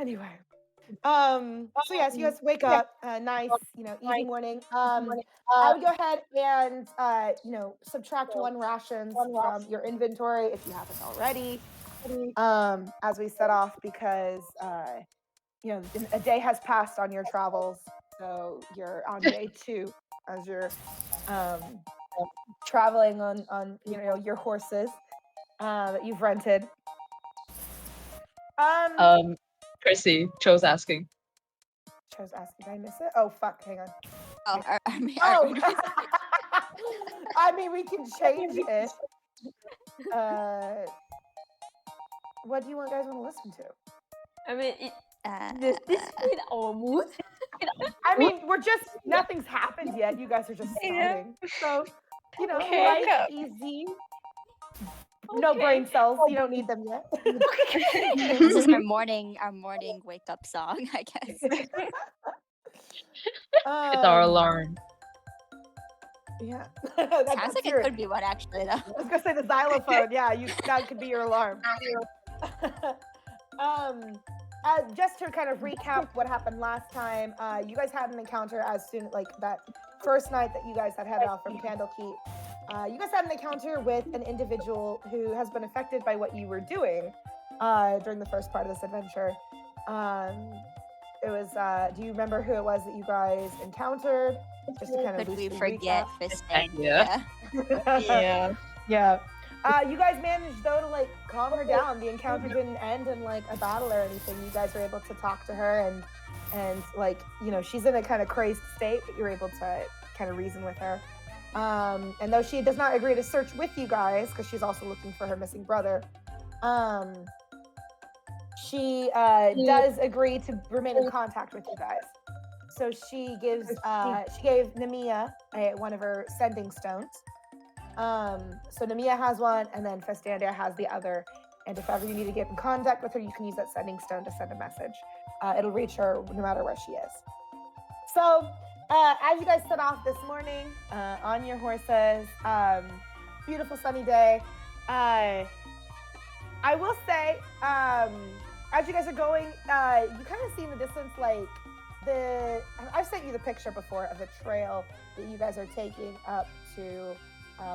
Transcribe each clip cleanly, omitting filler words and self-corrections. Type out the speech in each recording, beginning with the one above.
Anyway. So yes, you guys wake up, nice, easy morning. I would go ahead and, subtract 1 rations from your inventory if you haven't already, as we set off because, a day has passed on your travels. So you're on day 2 as you're, traveling on, your horses, that you've rented. Krissey, Cho's asking. Cho's asking, did I miss it? Oh, fuck, hang on. Oh, I mean, I mean, we can change it. What do you guys want to listen to? I mean, this with our mood. I mean, nothing's happened yet. You guys are just starting. So, light, easy. No brain cells. You don't need them yet. This is our morning wake up song, I guess. It's our alarm. Yeah. Sounds like it could be one, actually, though. I was going to say the xylophone. Yeah, that could be your alarm. Just to kind of recap what happened last time, you guys had an encounter as soon, like that first night that you guys had headed off from Candlekeep. You guys had an encounter with an individual who has been affected by what you were doing during the first part of this adventure. It was, do you remember who it was that you guys encountered? Just to kind of could we forget Yeah. Yeah. You guys managed, though, to, calm her down. The encounter didn't end in, a battle or anything. You guys were able to talk to her and she's in a kind of crazed state, but you're able to kind of reason with her. And though she does not agree to search with you guys, because she's also looking for her missing brother, she does agree to remain in contact with you guys. So she gave Nemeia one of her sending stones. So Nemeia has one, and then Festandia has the other. And if ever you need to get in contact with her, you can use that sending stone to send a message. It'll reach her no matter where she is. So as you guys set off this morning on your horses, beautiful sunny day. I will say, as you guys are going, you kind of see in the distance, I've sent you the picture before of the trail that you guys are taking up to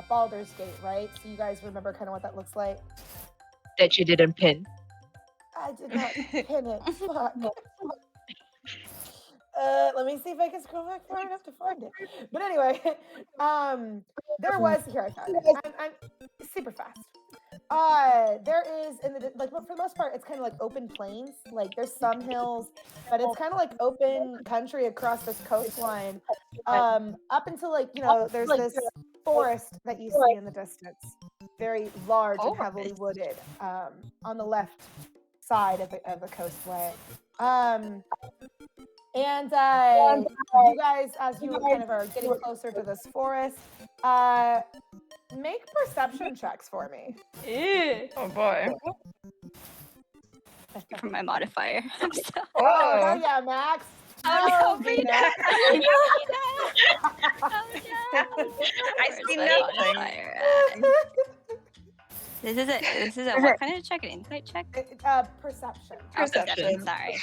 Baldur's Gate, right? So you guys remember kind of what that looks like? That you didn't pin. I did not pin it. Fuck. Let me see if I can scroll back far enough to find it. But anyway, there was, here I found it. I'm super fast. There is, but for the most part, it's kind of like open plains. There's some hills, but it's kind of like open country across this coastline. Up until there's this forest that you see in the distance, very large and heavily wooded, on the left side of the coastway. And you guys, as you kind of are getting closer to this forest, make perception checks for me. Ew. Oh boy. For my modifier. Oh yeah, Max. Oh no, Brina. I see nothing. This is a what kind of check? An insight check? Perception. Perception. Sorry.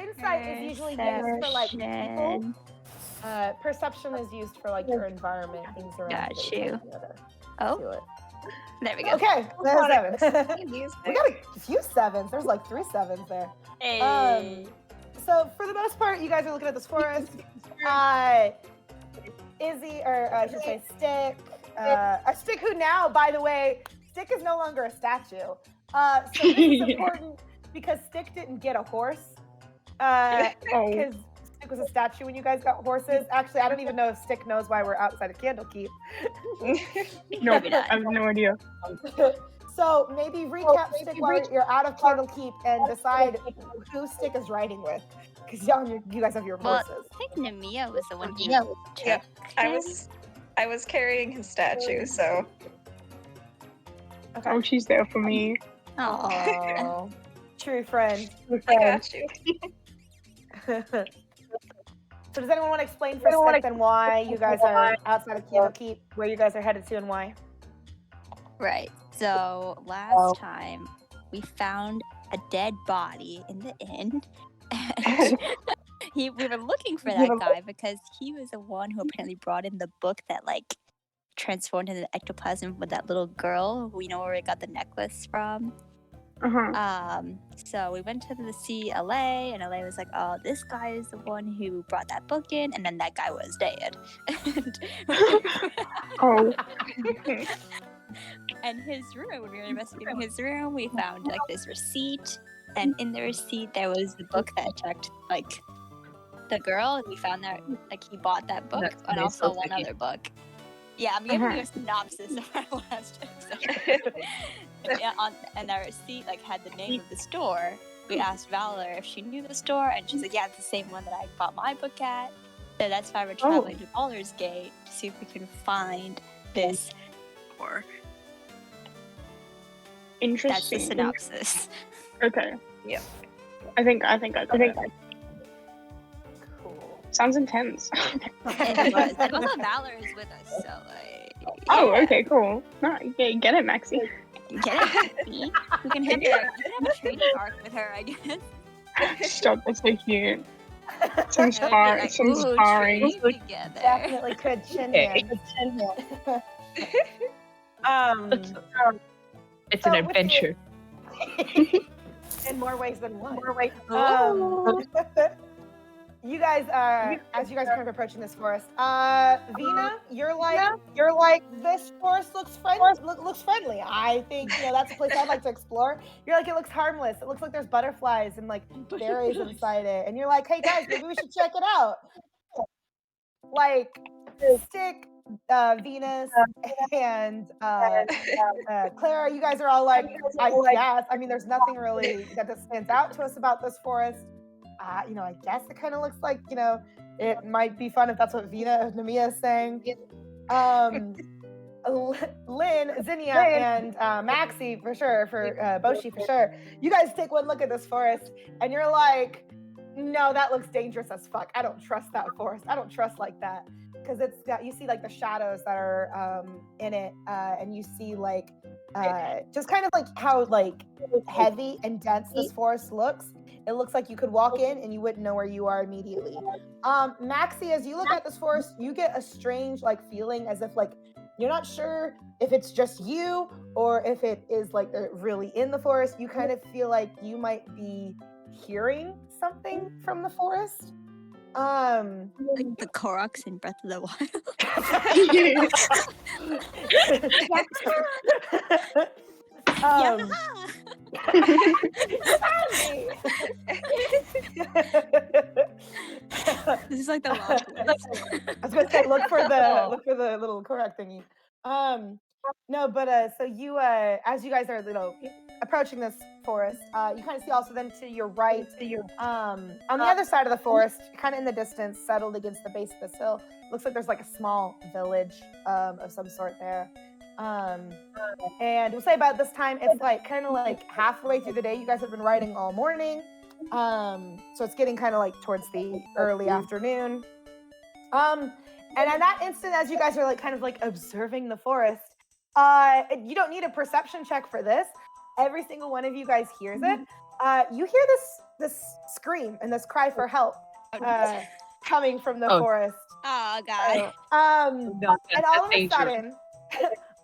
Insight is usually used for people. Perception is used for your environment, things around. Got you. Oh. There we go. Okay, there's 7. We got a few 7s. There's 3 7s there. Hey. So for the most part, you guys are looking at this forest. Issy, or I should say Stick, a Stick who now, by the way, Stick is no longer a statue. So this is important because Stick didn't get a horse. Because Stick was a statue when you guys got horses. Actually, I don't even know if Stick knows why we're outside of Candlekeep. No, I have no idea. So maybe recap Stick while you're out of Candlekeep and decide who Stick is riding with. Because you guys have your horses. I think Nemeia was the one who took Yeah, him. I was carrying his statue, so. Okay. Oh, she's there for me. Oh, true friend. I got you. So does anyone want to explain for Stick then why you guys are outside of Candlekeep, where you guys are headed to and why? Right. So last time we found a dead body in the inn. And we were looking for that guy because he was the one who apparently brought in the book that like transformed into ectoplasm with that little girl. We know where we got the necklace from. So we went to the LA, and LA was like, "Oh, this guy is the one who brought that book in," and then that guy was dead. And his room, when we were investigating his room, we found like this receipt, and in the receipt there was the book that attacked like the girl, and we found that like he bought that book and also one other book. Yeah, I'm giving you a synopsis of our last episode. And our receipt like had the name of the store. We asked Valor if she knew the store, and she's like, "Yeah, it's the same one that I bought my book at." So that's why we're traveling to Baldur's Gate to see if we can find this store. Interesting. That's the synopsis. Okay. Yeah. I think I got it. Cool. Sounds intense. It was. And also Valor is with us, so like. Oh, okay, cool. No, okay, get it, Maxie. Get it, Maxie? We can have a training arc with her, I guess. Stop, that's so cute. Some Like, sparring. training together. Definitely could chin him. It's an adventure. In more ways than one. Ooh. You guys as you guys are kind of approaching this forest, Vena, you're like this forest looks friendly. I think that's a place I'd like to explore. You're like, it looks harmless. It looks like there's butterflies and like berries inside it, and you're like, hey guys, maybe we should check it out. Like, Stick, Venus, and Clara, you guys are all like, I guess. I mean, there's nothing really that stands out to us about this forest. I guess it kind of looks like, it might be fun if that's what Nemeia is saying. Lyn, Zinnia, and Maxie for sure, for Boshi for sure. You guys take one look at this forest, and you're like, no, that looks dangerous as fuck. I don't trust that forest. I don't trust like that. Because you see like the shadows that are in it, and you see like just kind of like how like heavy and dense this forest looks. It looks like you could walk in and you wouldn't know where you are immediately. Maxie, as you look at this forest, you get a strange like feeling as if like you're not sure if it's just you or if it is like they're really in the forest. You kind of feel like you might be hearing something from the forest. Like the Koroks in Breath of the Wild. This is like the last one. I was gonna say look for the little Korok thingy. No, but so you as you guys are approaching this forest, you kind of see also then to your right, on the other side of the forest, kind of in the distance, settled against the base of this hill, looks like there's like a small village of some sort there. And we'll say about this time, it's like kind of like halfway through the day. You guys have been riding all morning, so it's getting kind of like towards the early afternoon. And at that instant, as you guys are like kind of like observing the forest, you don't need a perception check for this. Every single one of you guys hears it. You hear this scream and this cry for help coming from the forest. Oh God! And all of a sudden.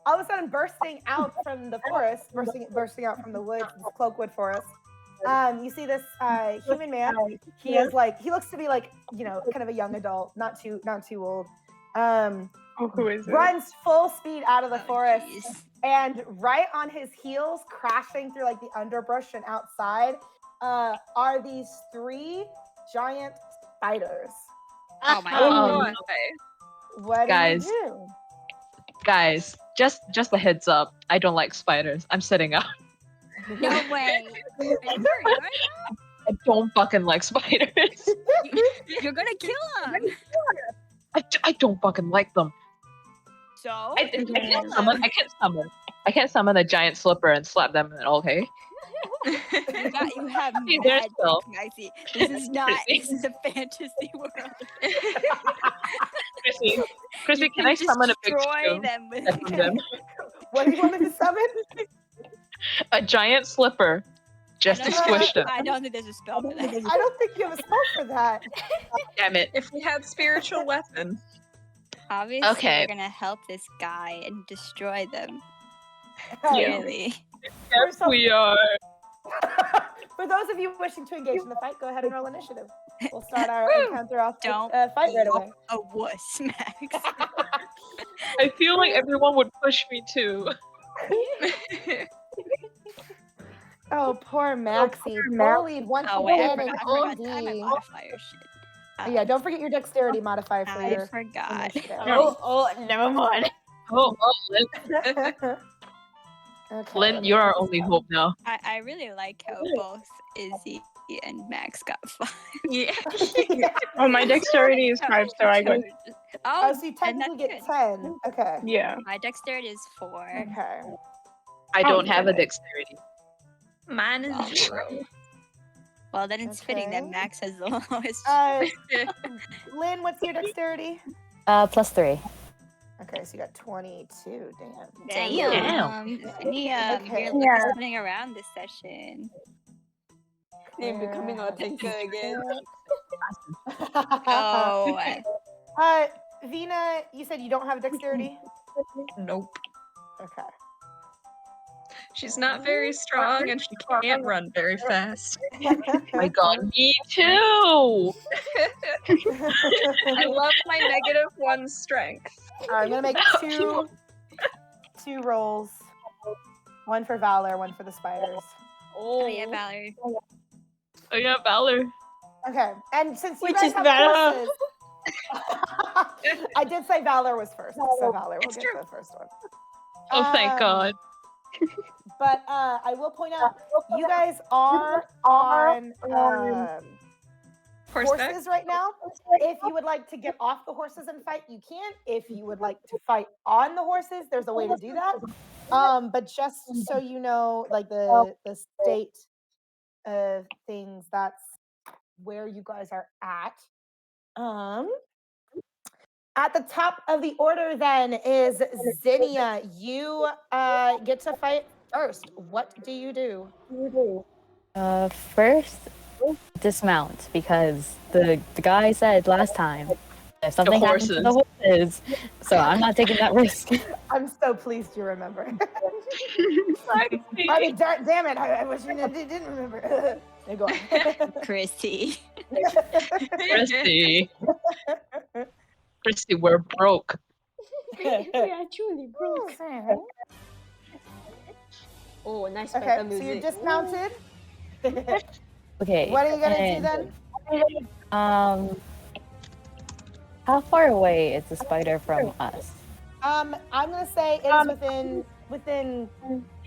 All of a sudden, bursting out from the forest, bursting out from the woods, this cloakwood forest, you see this human man. He looks to be like, kind of a young adult, not too old. Who is it? Runs full speed out of the forest, and right on his heels, crashing through like the underbrush and outside, are these 3 giant spiders. Oh my God! What guys. do you do? Guys, just a heads up. I don't like spiders. I'm setting up. No way! Are you serious? I don't fucking like spiders. You're gonna kill him. I don't fucking like them. So I can't summon a giant slipper and slap them in. Okay. You have See, mad still. I see. This is not. This is a fantasy world. Krissey, can I summon a big destroy spoon? them with Them? What do you want me to summon? A giant slipper Just to I don't squish think- them. I don't think there's a spell for that. I don't think you have a spell for that. Damn it. If we had spiritual weapon. Obviously, Okay. we're gonna help this guy and destroy them. Yeah. Clearly. Yes, we are. For those of you wishing to engage in the fight, go ahead and roll initiative. We'll start our encounter off with Don't fight right away. A wuss, Max. I feel like everyone would push me too. Oh, poor Maxie. Bullied once Oh wait, I again forgot in my OD. modifier shit. Yeah, don't forget your dexterity modifier for I your forgot. initiative. Oh, never mind. Oh, Lynn. Okay, Lynn, let me you're our get this only up. hope now. I really like how both Izzy and Max got 5. Yeah. Oh, my dexterity is 5, so I got. Oh, so you and that's technically get good. 10. Okay. Yeah. My dexterity is 4. Okay. I don't Oh, have a goodness. dexterity. Mine is Well. 0. Well, then it's fitting that Okay. Max has the lowest. Lynn, what's your dexterity? +3. Okay, so you got 22. Damn. Damn. Zinnia, Okay. you're listening around this session. They're becoming a tanker again. Oh, Vena, you said you don't have dexterity? Nope. Okay. She's not very strong and she can't run very fast. My god, me too! I love my -1 strength. Alright, I'm gonna make two rolls. One for Valor, one for the spiders. oh yeah, Valerie. Oh yeah, Valor. Okay, and since you Which guys is have Valor? horses, I did say Valor was first, so Valor will It's get true. the first one. Oh, thank God. But I will point out, you guys are on Horseback. horses right now. If you would like to get off the horses and fight, you can. If you would like to fight on the horses, there's a way to do that. But just so you know, like the state of things, that's where you guys are at. At the top of the order then is Zinnia. You get to fight first. What do you do? First, dismount, because the guy said last time if something happens to the horses, so I'm not taking that risk. I'm so pleased you remember. I mean, damn it! I wish you didn't remember. There go on. Krissey. Krissey. Krissey, we're broke. We are truly broke. Oh, nice Okay, battle so you're music. dismounted. Okay. What are you gonna do then? How far away is the spider from us? I'm gonna say it's within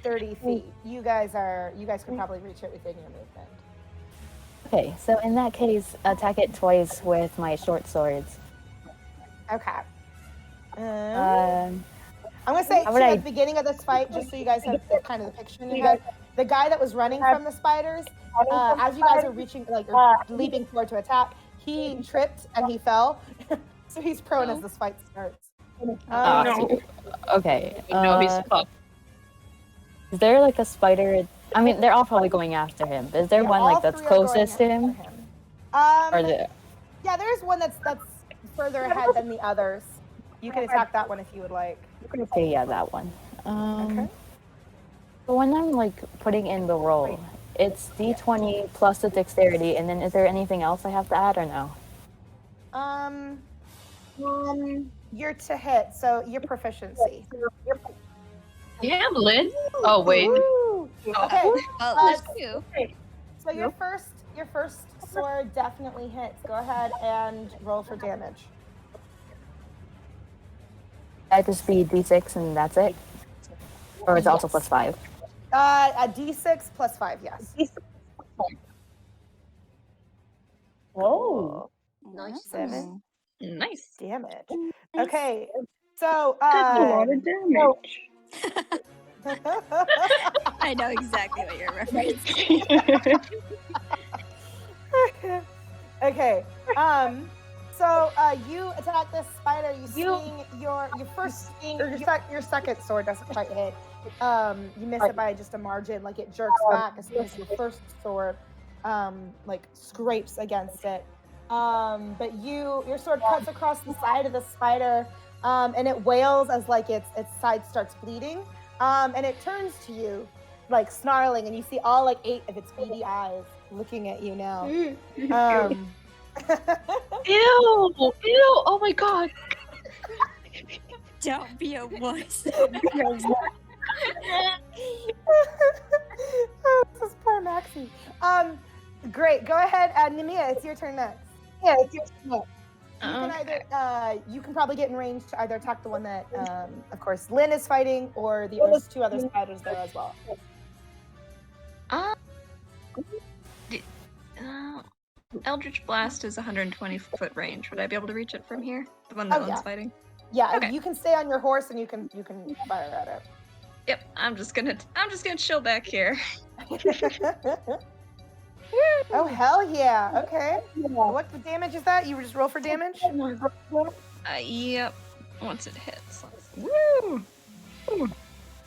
30 feet. You guys could probably reach it within your movement. Okay, so in that case, attack it twice with my short swords. Okay. Um, I'm gonna say how would at I- the beginning of this fight, just so you guys have the kind of the picture in your head. The guy that was running from the spiders, as you guys are reaching, or leaping forward to attack, he tripped and he fell, so he's prone as this fight starts. No. Okay. No, he's fucked. Is there like a spider? I mean, they're all probably going after him. Is there Yeah, one all like that's three are going closest to him? after Or the Yeah, there's one that's further ahead than the others. You can attack that one if you would like. okay, yeah, that one. Okay. So when I'm like putting in the roll, it's d20 plus the dexterity, and then is there anything else I have to add or no? You're to hit, so your proficiency. Damn, Lynn. Oh, wait. Woo! Okay, Well, Uh, there's 2. so your first sword definitely hits. Go ahead and roll for damage. I just be d6 and that's it? Or it's also Yes. +5? A d6 plus 5, yes. Oh. Nice. 7 Nice. damage. Okay, so That's a lot of damage. I know exactly what you're referencing. Okay. So you attack this spider. You swing your second sword doesn't quite hit. You miss it by just a margin. Like it jerks back as soon as your first sword like scrapes against it. But your sword cuts across the side of the spider, and it wails as like its side starts bleeding. And it turns to you, like snarling, and you see all like 8 of its beady eyes looking at you now. Ew! Oh my god! Don't be a wuss. Oh, this is poor Maxie. Great. Go ahead, Nemeia. It's your turn next. Yeah, it's your turn next. You can probably get in range to either attack the one that, of course, Lyn is fighting, or there's 2 other spiders there as well. Eldritch Blast is 120-foot range. Would I be able to reach it from here? The one that Lyn's fighting? Yeah, Okay. You can stay on your horse and you can fire at it. Yep, I'm just gonna chill back here. Oh hell yeah! Okay. What the damage is that? You just roll for damage? Yep. Once it hits. Woo!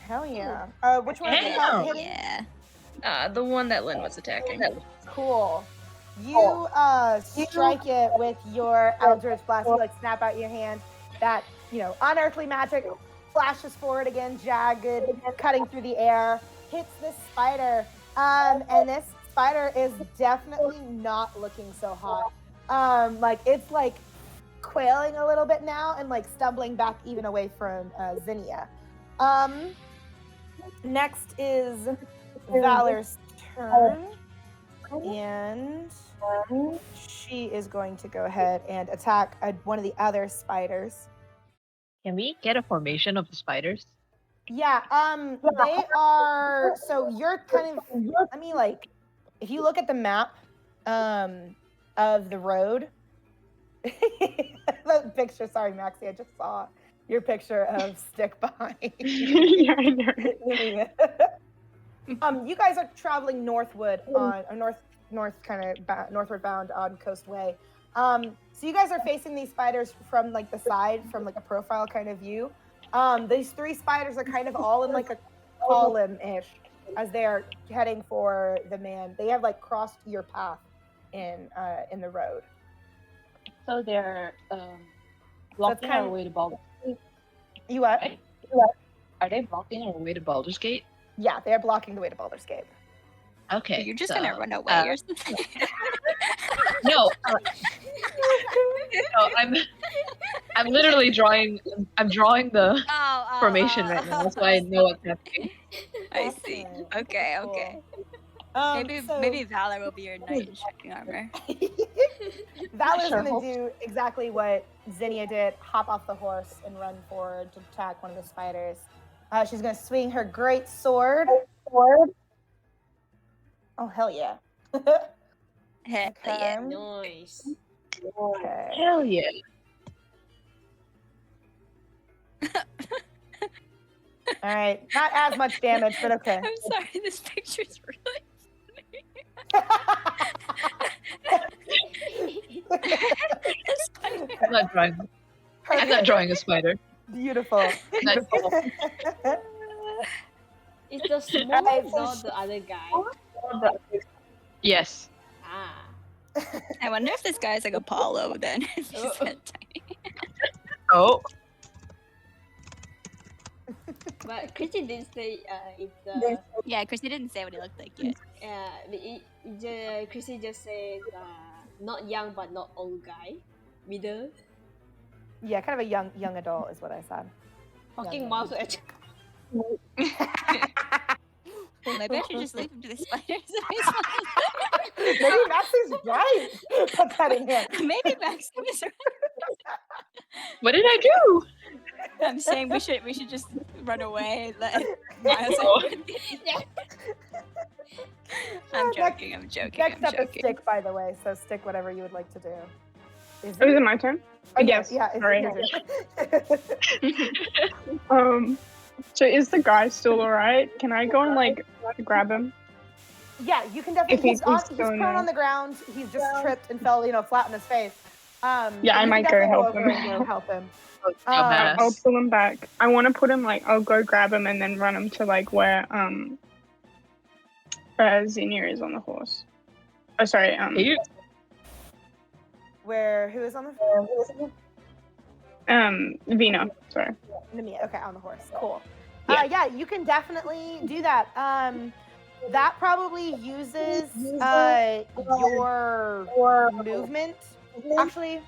Hell yeah. Which one is hitting? Yeah. The one that Lyn was attacking. Cool. You strike it with your Eldritch Blast. You like snap out your hand. That, unearthly magic flashes forward again, jagged, cutting through the air, hits this spider. And this spider is definitely not looking so hot. Like it's like quailing a little bit now and like stumbling back even away from Zinnia. Next is Valor's turn. And she is going to go ahead and attack one of the other spiders. Can we get a formation of the spiders? Yeah, they are, so you're kind of, I mean, like, if you look at the map of the road, the picture, sorry, Maxie, I just saw your picture of Stick behind. Yeah, I know. You guys are traveling northward on northward bound on Coast Way. So you guys are facing these spiders from like the side, from like a profile kind of view. These 3 spiders are kind of all in like a column-ish as they're heading for the man. They have like crossed your path in the road. So they're blocking our way to Baldur's Gate. You what? Are they blocking our way to Baldur's Gate? Yeah, they're blocking the way to Baldur's Gate. Okay. You're just gonna run away or something. No. No, I'm literally drawing. I'm drawing the formation right now. That's why I know what's happening. I see. Okay. Maybe Valor will be your knight in shining armor. Valor's gonna do exactly what Zinnia did: hop off the horse and run forward to attack one of the spiders. She's gonna swing her great sword. Oh hell yeah! Heck yeah. Nice. Okay. Hell yeah. All right, not as much damage, but okay. I'm sorry, this picture's really I'm not drawing a spider. Beautiful. It's the small, not the other guy. Yes. Ah. I wonder if this guy's like Apollo then. If he's that tiny. Oh. But Krissey did say it's Yeah, Krissey didn't say what he looked like yet. Krissey just said not young but not old guy, middle. Yeah, kind of a young adult is what I said. Fucking mouse edge. Maybe I should just leave him to the spiders. Maybe Maxie's right. Put that in here. Maybe Maxim is right. What did I do? I'm saying we should just run away and let Miles. I'm joking. Next up is Stick, by the way. So Stick, whatever you would like to do. Is it my turn? Oh, yes. Yeah. Sorry. So is the guy still alright? Can I go and like grab him? Yeah, you can definitely. If he's He's still prone there. on the ground. He's just tripped and fell, flat on his face. Yeah, I you might can go definitely help over him. and go help him. I'll pull him back. I want to put him like I'll go grab him and then run him to like where Zinnia is on the horse. Oh sorry, Where who is on the Vena, sorry. Nemeia, okay, on the horse. Cool. Yeah. Yeah, you can definitely do that. That probably uses your movement. Actually,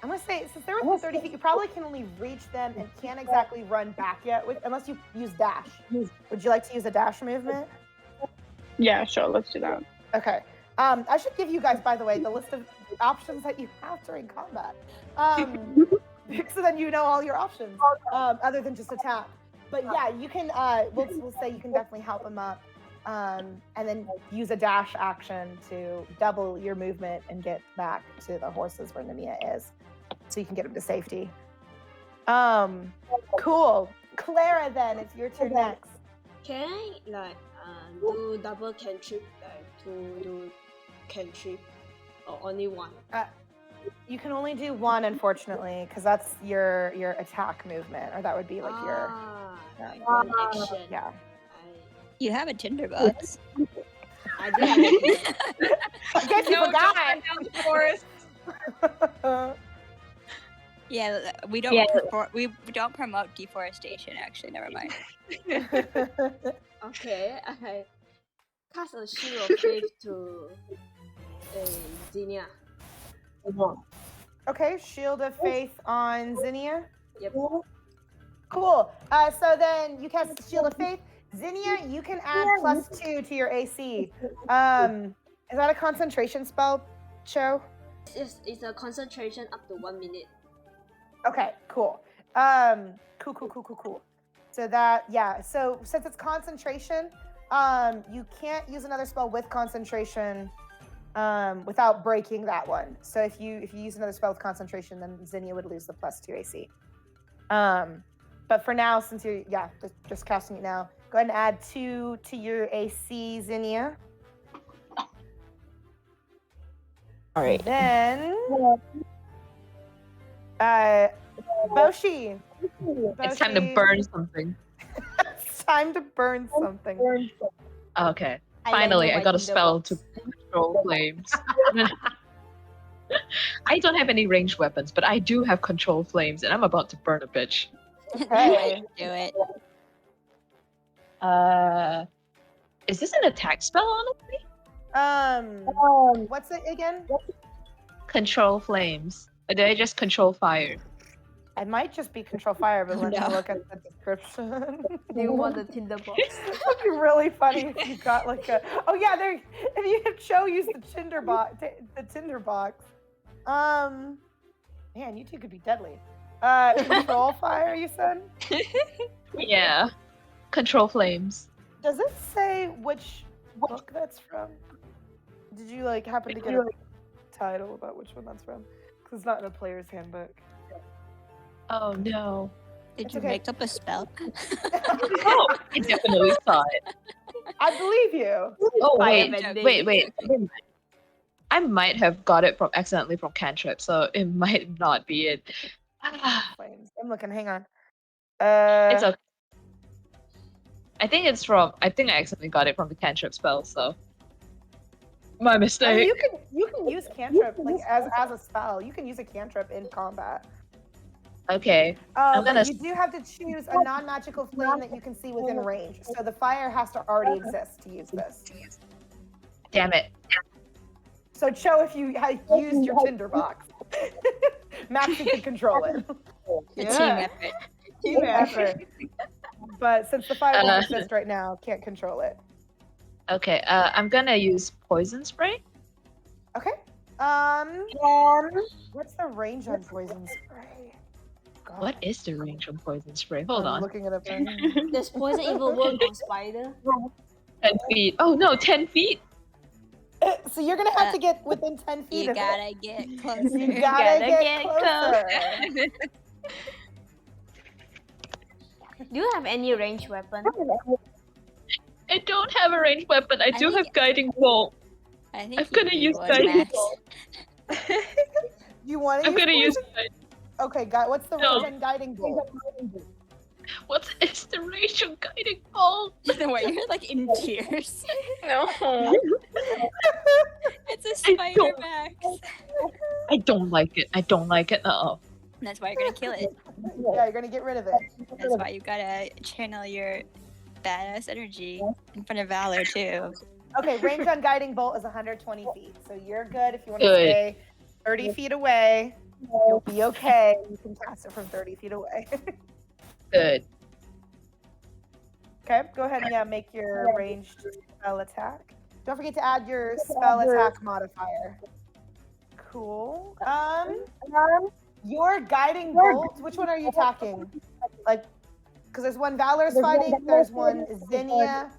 I'm gonna say since they're within 30 feet, you probably can only reach them and can't exactly run back yet unless you use dash. Would you like to use a dash movement? Yeah, sure, let's do that. Okay. I should give you guys, by the way, the list of options that you have during combat. So then you know all your options, other than just attack. But yeah, you can, we'll say you can definitely help him up, and then use a dash action to double your movement and get back to the horses where Nemeia is, so you can get him to safety. Cool. Clara, then, it's your turn next. Can I like do double cantrip, like to do cantrip, or only one? You can only do one, unfortunately, because that's your attack movement, or that would be like your one action. yeah. You have a tinderbox. I do have it. I guess you forgot. Down the forest. Yeah, we don't we don't promote deforestation. Actually, never mind. Okay, I cast a shield of faith to Zinnia. Okay, Shield of Faith on Zinnia. Yep. Cool. So then you cast Shield of Faith. Zinnia, you can add +2 to your AC. Is that a concentration spell, Cho? It's a concentration up to 1 minute. Okay, cool. Cool. So that, yeah. So since it's concentration, you can't use another spell with concentration without breaking that one. So if you use another spell with concentration, then Zinnia would lose the +2 AC. But for now, since you're just casting it now, go ahead and add 2 to your AC, Zinnia. All right. Then Boshi. It's time to burn something. It's time to burn something. Okay. Finally, I got a spell to control flames. I don't have any ranged weapons, but I do have control flames, and I'm about to burn a bitch. Okay. Do it. Is this an attack spell, honestly? What's it again? Control flames. Or did I just control fire? It might just be control fire, but let me look at the description. Do you want the tinderbox? It would be really funny if you got like a. Oh yeah, there. If you have Cho use the tinderbox, man, you two could be deadly. Control fire, you said? Yeah. Control flames. Does it say which book that's from? Did you like happen to get a title about which one that's from? Because it's not in a player's handbook. Oh no. Did It's you okay. make up a spell? Oh, I definitely saw it. I believe you. Oh Fire wait. bending. I might have got it from accidentally from cantrip, so it might not be it. Flames. I'm looking. Hang on. It's okay. I think I accidentally got it from the cantrip spell, so my I mean, mistake. you can use cantrip like as a spell. You can use a cantrip in combat. Okay. I'm But gonna you do have to choose a non-magical flame that you can see within range. So the fire has to already exist to use this. damn it. So Cho, if you had used your tinderbox, Max, you could control it. A team effort. Team effort. But since the fire doesn't exist right now, can't control it. Okay, I'm gonna use poison spray. Okay. What's the range on poison spray? God, What is the range on poison spray? Hold I'm on. looking it up. Right now. Does poison even work on spider? 10 feet. Oh no, 10 feet? So you're gonna have to get within 10 feet You of it. gotta get closer. You gotta get closer. Do you have any ranged weapon? I don't have a ranged weapon. I do think- have guiding bolt. I think I'm you gonna need use one, guiding Max. bolt. You want to I'm use gonna use poison? it. Okay, what's the No. range on guiding bolt? It's the racial guiding bolt? The way you're like in tears. No. It's a spider max. I don't like it. I don't like it. Uh-oh. That's why you're gonna kill it. Yeah, you're gonna get rid of it. That's why you gotta channel your badass energy in front of Valor too. Okay, range on guiding bolt is 120 feet, so you're good if you want to Good. stay 30 feet away. You'll be okay. You can cast it from 30 feet away. Good. Okay, go ahead and make your ranged spell attack. Don't forget to add your spell attack modifier. Cool. Your guiding bolt. Which one are you attacking? Like, because there's one Valor's fighting. There's one Zinnia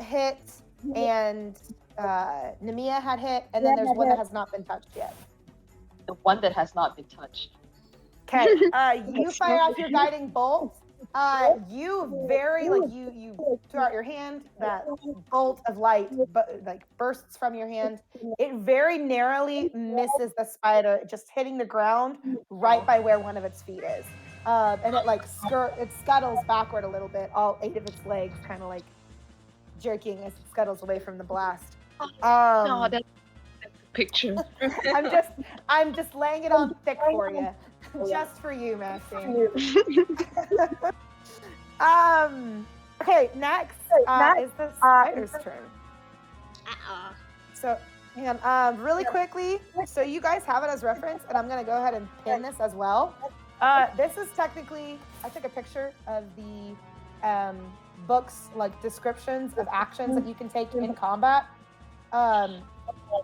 hit, and Nemeia had hit, and then there's one that has not been touched yet. The one that has not been touched. Okay. You fire off your guiding bolt. You very you throw out your hand. That bolt of light bursts from your hand. It very narrowly misses the spider, just hitting the ground right by where one of its feet is. And it scuttles backward a little bit. All 8 of its legs kind of like jerking as it scuttles away from the blast. No, that's a picture. I'm just laying it on thick for you. Just for you, Maxine. Okay, next is the spider's turn. So, hang on, really quickly, so you guys have it as reference, and I'm gonna go ahead and pin this as well. This is technically, I took a picture of the book's descriptions of actions that you can take in combat.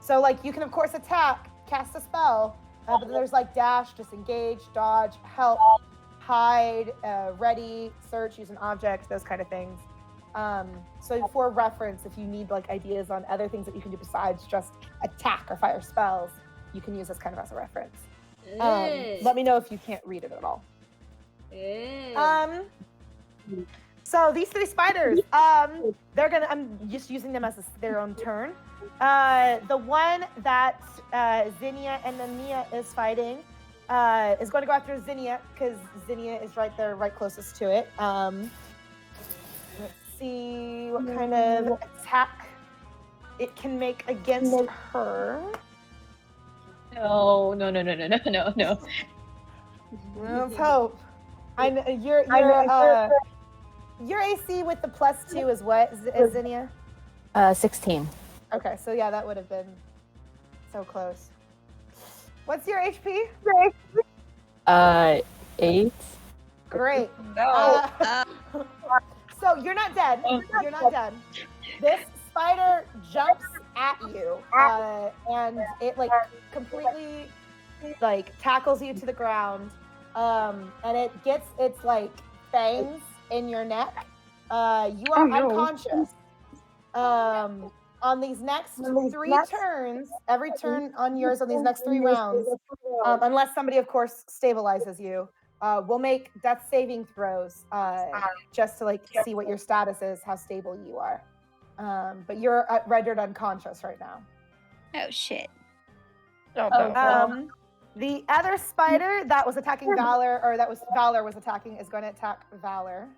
So you can of course attack, cast a spell, but there's dash, disengage, dodge, help, hide, ready, search, use an object, those kind of things. So for reference, if you need ideas on other things that you can do besides just attack or fire spells, you can use this kind of as a reference. Let me know if you can't read it at all. So these 3 spiders, I'm just using them as their own turn. The one that Zinnia and Nemeia is fighting is going to go after Zinnia because Zinnia is right there, right closest to it. Let's see what kind of attack it can make against her. No. Let's hope. Your AC with the +2 is what, Zinnia? 16. Okay, so yeah, that would have been so close. What's your HP? 8. Great. No. So you're not dead. You're not dead. This spider jumps at you, and it completely tackles you to the ground, and it gets its fangs in your neck. You are unconscious. On these next 3 turns, every turn on yours on these next 3 rounds, unless somebody, of course, stabilizes you, we'll make death saving throws just to see what your status is, how stable you are. But you're rendered unconscious right now. Oh shit. The other spider that was attacking Valor, or that was Valor was attacking, is going to attack Valor.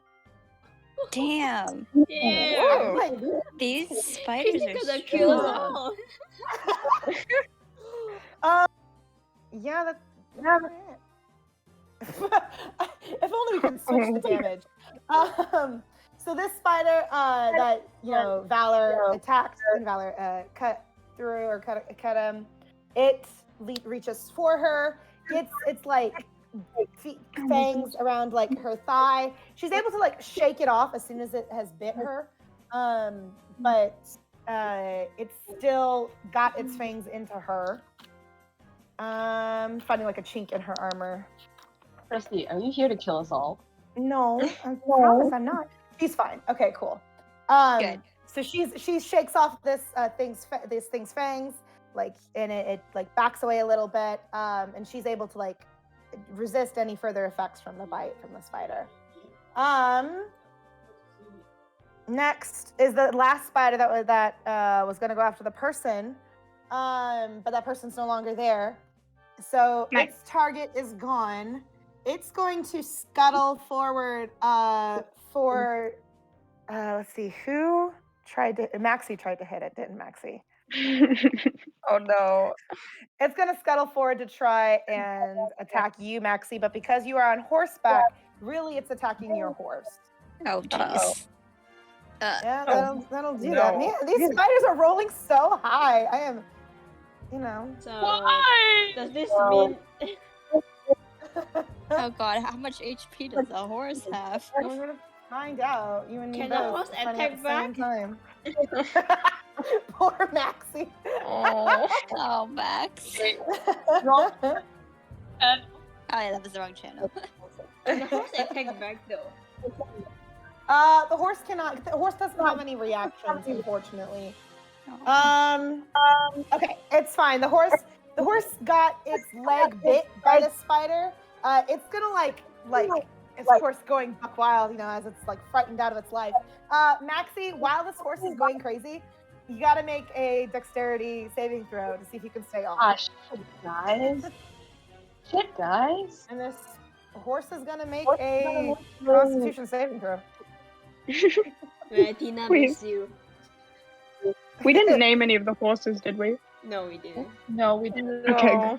Damn. Yeah. These spiders He's are gonna kill us strong. all. Yeah, that's if only we can switch the damage. So this spider that Valor attacked and Valor cut through or cut him, it reaches for her, gets its fangs around her thigh. She's able to shake it off as soon as it has bit her, but it's still got its fangs into her. Finding a chink in her armor. Krissey, are you here to kill us all? No, I promise I'm not. She's fine. Okay, cool. Good. So she shakes off this thing's fangs, and it backs away a little bit, and she's able to resist any further effects from the bite from the spider. Next is the last spider that was going to go after the person, but that person's no longer there. So Nice. its target is gone. It's going to scuttle forward for let's see, who tried to Maxie tried to hit it, didn't Maxie? Oh no. It's gonna scuttle forward to try and attack you, Maxie, but because you are on horseback, really it's attacking your horse. Oh, jeez. Yeah, Oh, that'll do that. no. Man, these spiders are rolling so high. I am, you know. So Why? does this mean Oh god, how much HP does the horse have? We're gonna find out. You and me Can the both. horse finding out attack at the same time. Poor Maxie. Oh. Oh, Max. Wrong. And Oh yeah, that was the wrong channel. can the horse attack back though? The horse cannot. The horse doesn't have any reactions, unfortunately. Oh. Okay, it's fine. The horse got its leg bit by the spider. It's gonna like it's of course going buck wild, you know, as it's like frightened out of its life. Maxie, while this horse is going crazy, you gotta make a dexterity saving throw to see if you can stay on. shit, guys. Shit, guys. And this horse is gonna make a Constitution saving throw. Right, Tina Please. miss you. We didn't name any of the horses, did we? No, we didn't. No, we didn't. Okay, No.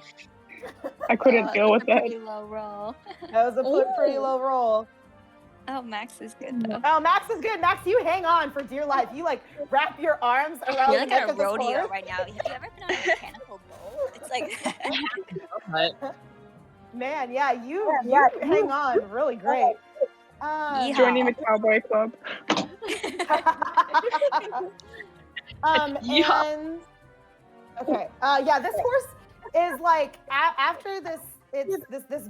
I couldn't deal with Pretty it. low roll. That was a pretty low roll. Oh, Max is good though. Oh, Max is good. Max, you hang on for dear life. You like wrap your arms around You're the like neck at a of this rodeo horse. right now. Have you ever been on a mechanical bull? It's like But Man, yeah, you hang on really great. Yeehaw. Joining the cowboy club. Yeah. And okay, yeah, this horse is like after this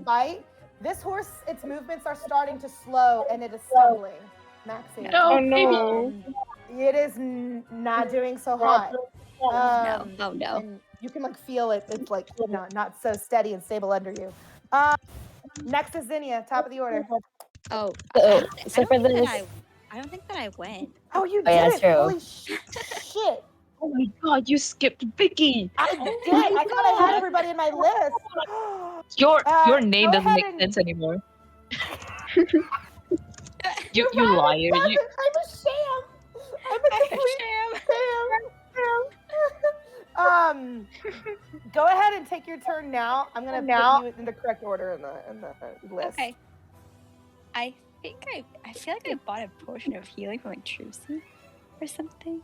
bite. This horse, its movements are starting to slow, and it is stumbling. Maxie, No, Oh no. it is not doing so hot. no. Oh no. And you can like feel it. It's like not so steady and stable under you. Next is Zinnia, top of the order. Oh. So for this, I don't think that I went. Oh, you Oh, yeah, did that's it! true. Holy shit! oh my god, you skipped Vicky. I did. I thought I had everybody in my list. Your name go doesn't ahead make and- sense anymore. You You're right, liar. it You doesn't. I'm a sham. I'm a complete sham. Go ahead and take your turn now. I'm gonna put you in the correct order in the list. Okay. I think I feel like I bought a potion of healing from like Krissey or something.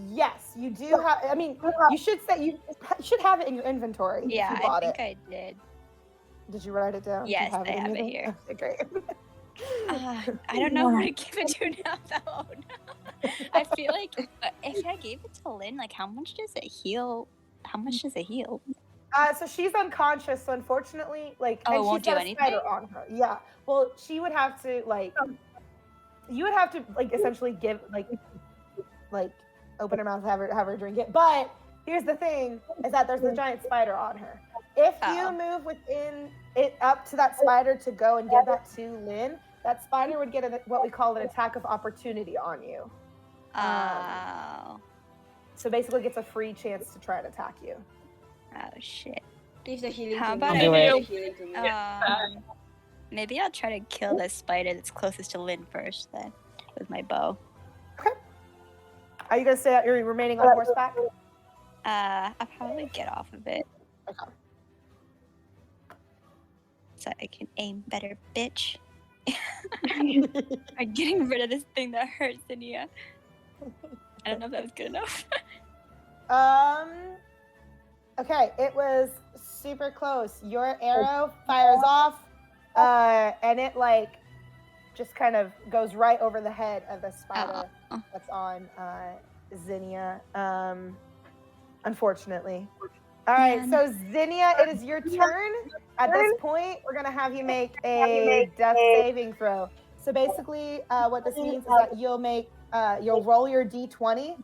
Yes, you do have. I mean, you should say you should have it in your inventory. if Yeah, you I bought think it. I did. Did you write it down? Do you Yes, I in have your it here. Okay, great. I don't know who to give it to now though. No. I feel like if I gave it to Lyn, like how much does it heal? How much does it heal? So she's unconscious. So unfortunately, like, Oh, it and won't she's got do a spider anything? on her. Yeah. Well, she would have to like. You would have to like essentially give like open her mouth, have her drink it. But here's the thing: is that there's a giant spider on her. If Oh. you move within it up to that spider to go and give that to Lyn, that spider would get what we call an attack of opportunity on you. Oh. So basically, gets a free chance to try and attack you. Oh shit. Give the healing How to about me. I do Give it? the healing to me. Maybe I'll try to kill the spider that's closest to Lyn first then with my bow. Are you gonna stay out? You're remaining on horseback. I'll probably get off of it Okay. so I can aim better, bitch. I'm getting rid of this thing that hurts Zinnia. I don't know if that was good enough. Okay, it was super close. Your arrow fires off, and it like just kind of goes right over the head of the spider Oh. that's on Zinnia. Unfortunately. All right, Man. so Zinnia, it is your turn. At this point, we're gonna have you make a death saving throw. So basically, what this means is that you'll roll your d20.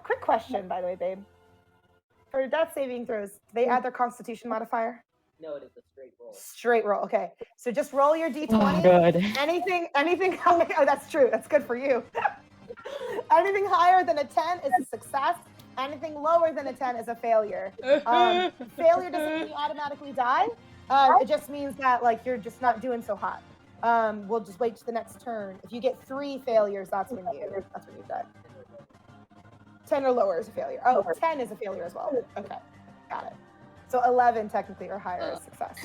Quick question, by the way, babe. For death saving throws, they add their Constitution modifier. No, it is a straight roll. Straight roll. Okay, so just roll your d20. oh god. Anything higher, oh, that's true. That's good for you. Anything higher than a 10 is a success. Anything lower than a 10 is a failure. Failure doesn't mean you automatically die. It just means that like you're just not doing so hot. We'll just wait to the next turn. If you get 3 failures, that's when you die. 10 or lower is a failure. Oh, 10 is a failure as well. Okay, got it. So 11 technically or higher is success.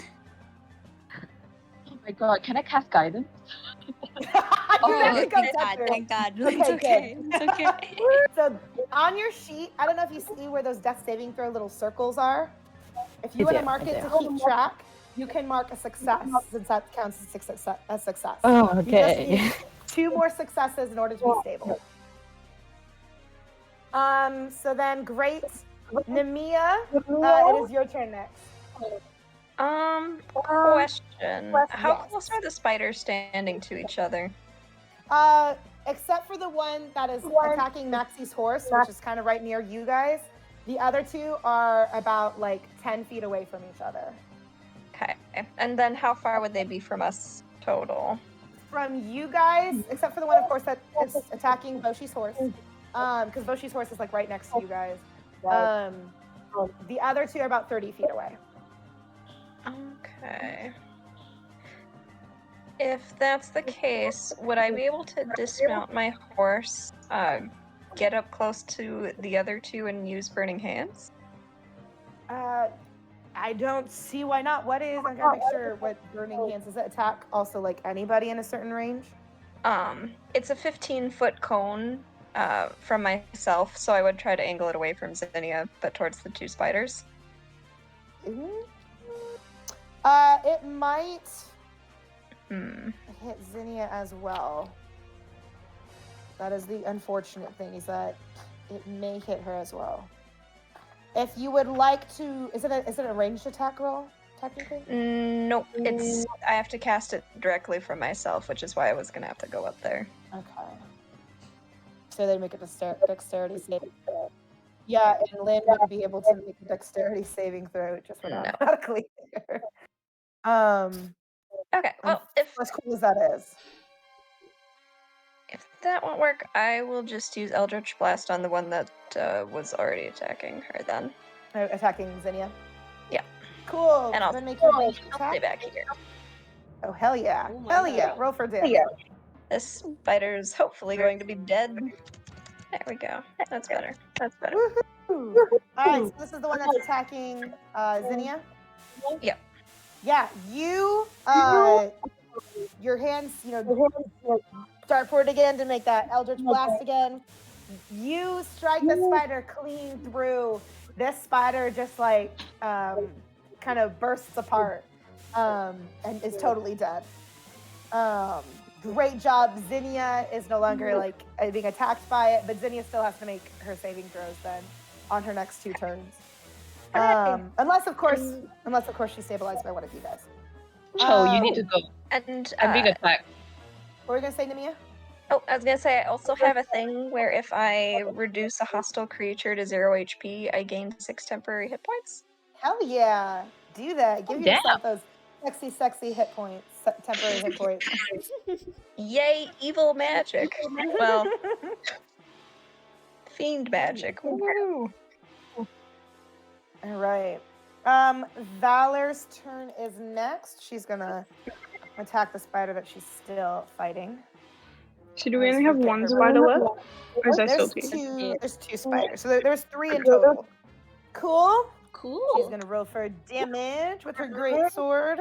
Oh my god, can I cast guidance? Thank God. Okay, It's okay. It's okay. So on your sheet, I don't know if you see where those death saving throw little circles are. If you want to mark it to keep track, you can mark a success since that counts as a success. Oh, You just okay. need 2 more successes in order to be stable. So then, great. Nemeia, it is your turn next. Question. How Yes. close are the spiders standing to each other? Except for the one that is attacking Maxie's horse, which is kind of right near you guys. The other 2 are about like 10 feet away from each other. Okay. And then how far would they be from us total? From you guys, except for the one, of course, that is attacking Boshi's horse. Because Boshi's horse is like right next to you guys. The other 2 are about 30 feet away. Okay. If that's the case, would I be able to dismount my horse, get up close to the other 2 and use Burning Hands? I don't see why not. What is? I gotta make sure what Burning Hands is. It attack also like anybody in a certain range? It's a 15-foot cone from myself, so I would try to angle it away from Zinnia, but towards the 2 spiders. It might hit Zinnia as well. That is the unfortunate thing, is that it may hit her as well. If you would like to, is it a ranged attack roll technically? Nope, I have to cast it directly from myself, which is why I was gonna have to go up there. Okay. So they make a dexterity saving throw. Yeah, and Lyn wouldn't be able to make a dexterity saving throw. It just would automatically hit her. Okay, well, as cool as that is. If that won't work, I will just use Eldritch Blast on the one that was already attacking her then. Attacking Zinnia? Yeah. Cool. And I'll stay back here. Oh, hell yeah. Oh my Hell yeah. God. Roll for damage. This spider's hopefully going to be dead. There we go. That's better. Woohoo! Alright, so this is the one that's attacking Zinnia? Yep. Yeah, you, your hands, start forward again to make that Eldritch Blast again. You strike the spider clean through. This spider just like kind of bursts apart and is totally dead. Great job. Zinnia is no longer like being attacked by it, but Zinnia still has to make her saving throws then on her next 2 turns. Unless of course she's stabilized by one of you guys. Cho, you need to go. And I'm being attacked. What were you gonna say, Nemeia? Oh, I was gonna say I also have a thing where if I reduce a hostile creature to 0 HP, I gain 6 temporary hit points. Hell yeah. Do that. Give yourself those sexy hit points, temporary hit points. Yay, evil magic. Well, fiend magic. Woo! All right. Valor's turn is next. She's gonna attack the spider that she's still fighting. So do we only have 1 spider left? Or is that still 2? There's 2 spiders. So there's 3 in total. Cool. Cool. She's gonna roll for damage with her great sword.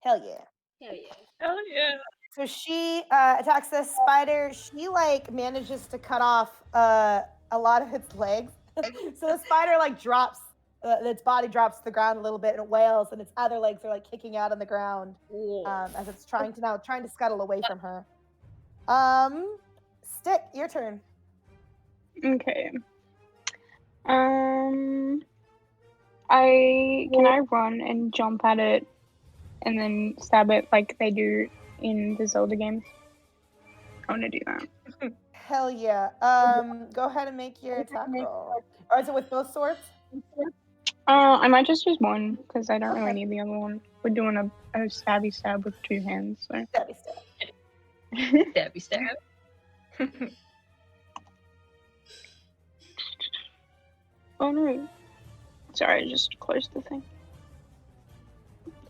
Hell yeah. Hell yeah. Oh yeah. So she attacks this spider. She like manages to cut off a lot of its legs. So the spider like drops, its body drops to the ground a little bit and it wails, and its other legs are like kicking out on the ground as it's trying to scuttle away from her. Stick, your turn. Okay. Can I run and jump at it and then stab it like they do in the Zelda games? I want to do that. Hell yeah. Go ahead and make your attack roll. Or is it with both swords? I might just use one because I don't really need the other one. We're doing a stabby stab with 2 hands. So. Stabby stab. Stabby stab. Oh no. Sorry, I just closed the thing.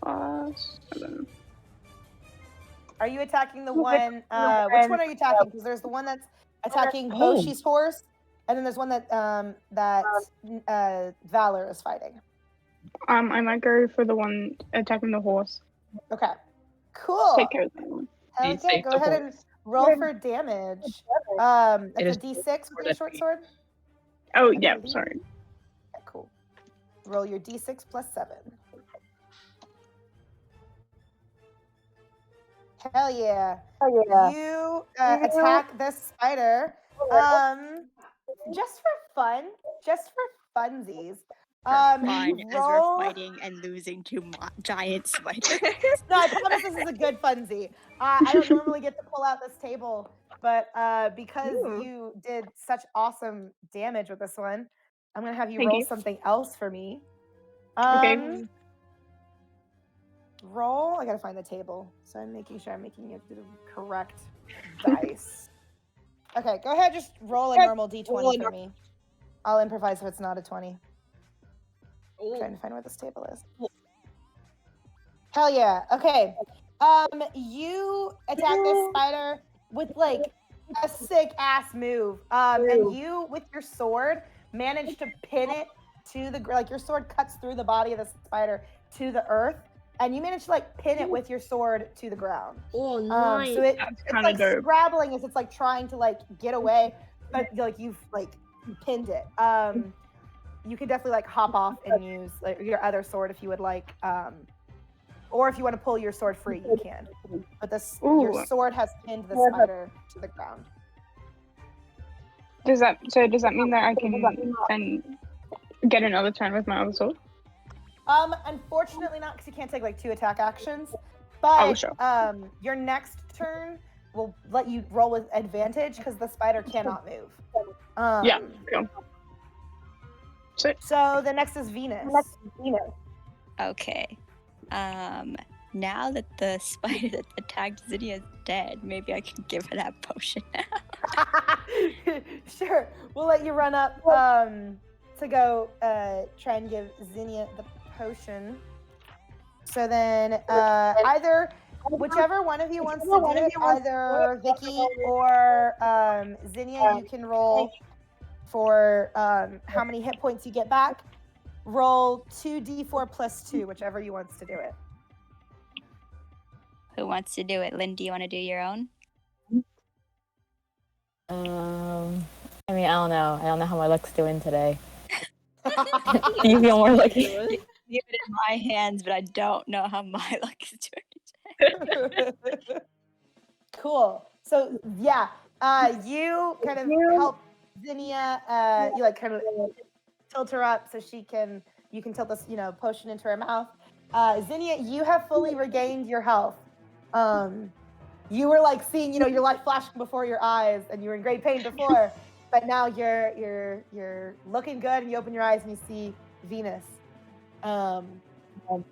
+7. Are you attacking the one? Which one are you attacking? Because there's the one that's attacking Boshi's horse, and then there's one that Valor is fighting. I might go for the one attacking the horse. Okay. Cool. Take care of that one. Hell yeah, go ahead and roll for damage. It's a D6 with your short sword. Oh yeah, sorry. Okay, cool. Roll your D6 plus 7. Hell yeah. You attack this spider. Just for fun, just for funsies. Fun as roll... we're fighting and losing to giant spiders. No, I promise this is a good funsy. I don't normally get to pull out this table, but because you did such awesome damage with this one, I'm gonna have you roll something else for me. Okay. Roll. I gotta find the table, so I'm making sure I'm making it the correct dice. Okay, go ahead. Just roll a normal D20 for me. I'll improvise if it's not a 20. I'm trying to find where this table is. Hell yeah. Okay. You attack this spider with like a sick ass move. And you with your sword manage to pin it to the your sword cuts through the body of the spider to the earth, and you manage to like pin it with your sword to the ground. Oh, nice. So it's like scrabbling as it's like trying to like get away, but like you've like pinned it. You could definitely like hop off and use like your other sword if you would like, or if you want to pull your sword free, you can. But this your sword has pinned the spider to the ground. Does that mean that I can then get another turn with my other sword? Unfortunately not, because you can't take like 2 attack actions. But your next turn will let you roll with advantage because the spider cannot move. Yeah. Cool. So the next is Venus. Okay. Now that the spider that attacked Zinnia is dead, maybe I can give her that potion now. Sure. We'll let you run up to go try and give Zinnia the potion. So then either whichever one of you wants to do it, either Vicky or Zinnia, you can roll for how many hit points you get back. Roll 2d4 plus 2, whichever you wants to do it. Who wants to do it? Lynn, do you want to do your own? I mean, I don't know. I don't know how my luck's doing today. Do you feel more lucky? Leave it in my hands, but I don't know how my luck is doing today. Cool. So yeah, you kind of help Zinnia. You like kind of tilt her up so you can tilt this potion into her mouth. Zinnia, you have fully regained your health. You were like seeing your light flashing before your eyes, and you were in great pain before, but now you're looking good, and you open your eyes and you see Venus,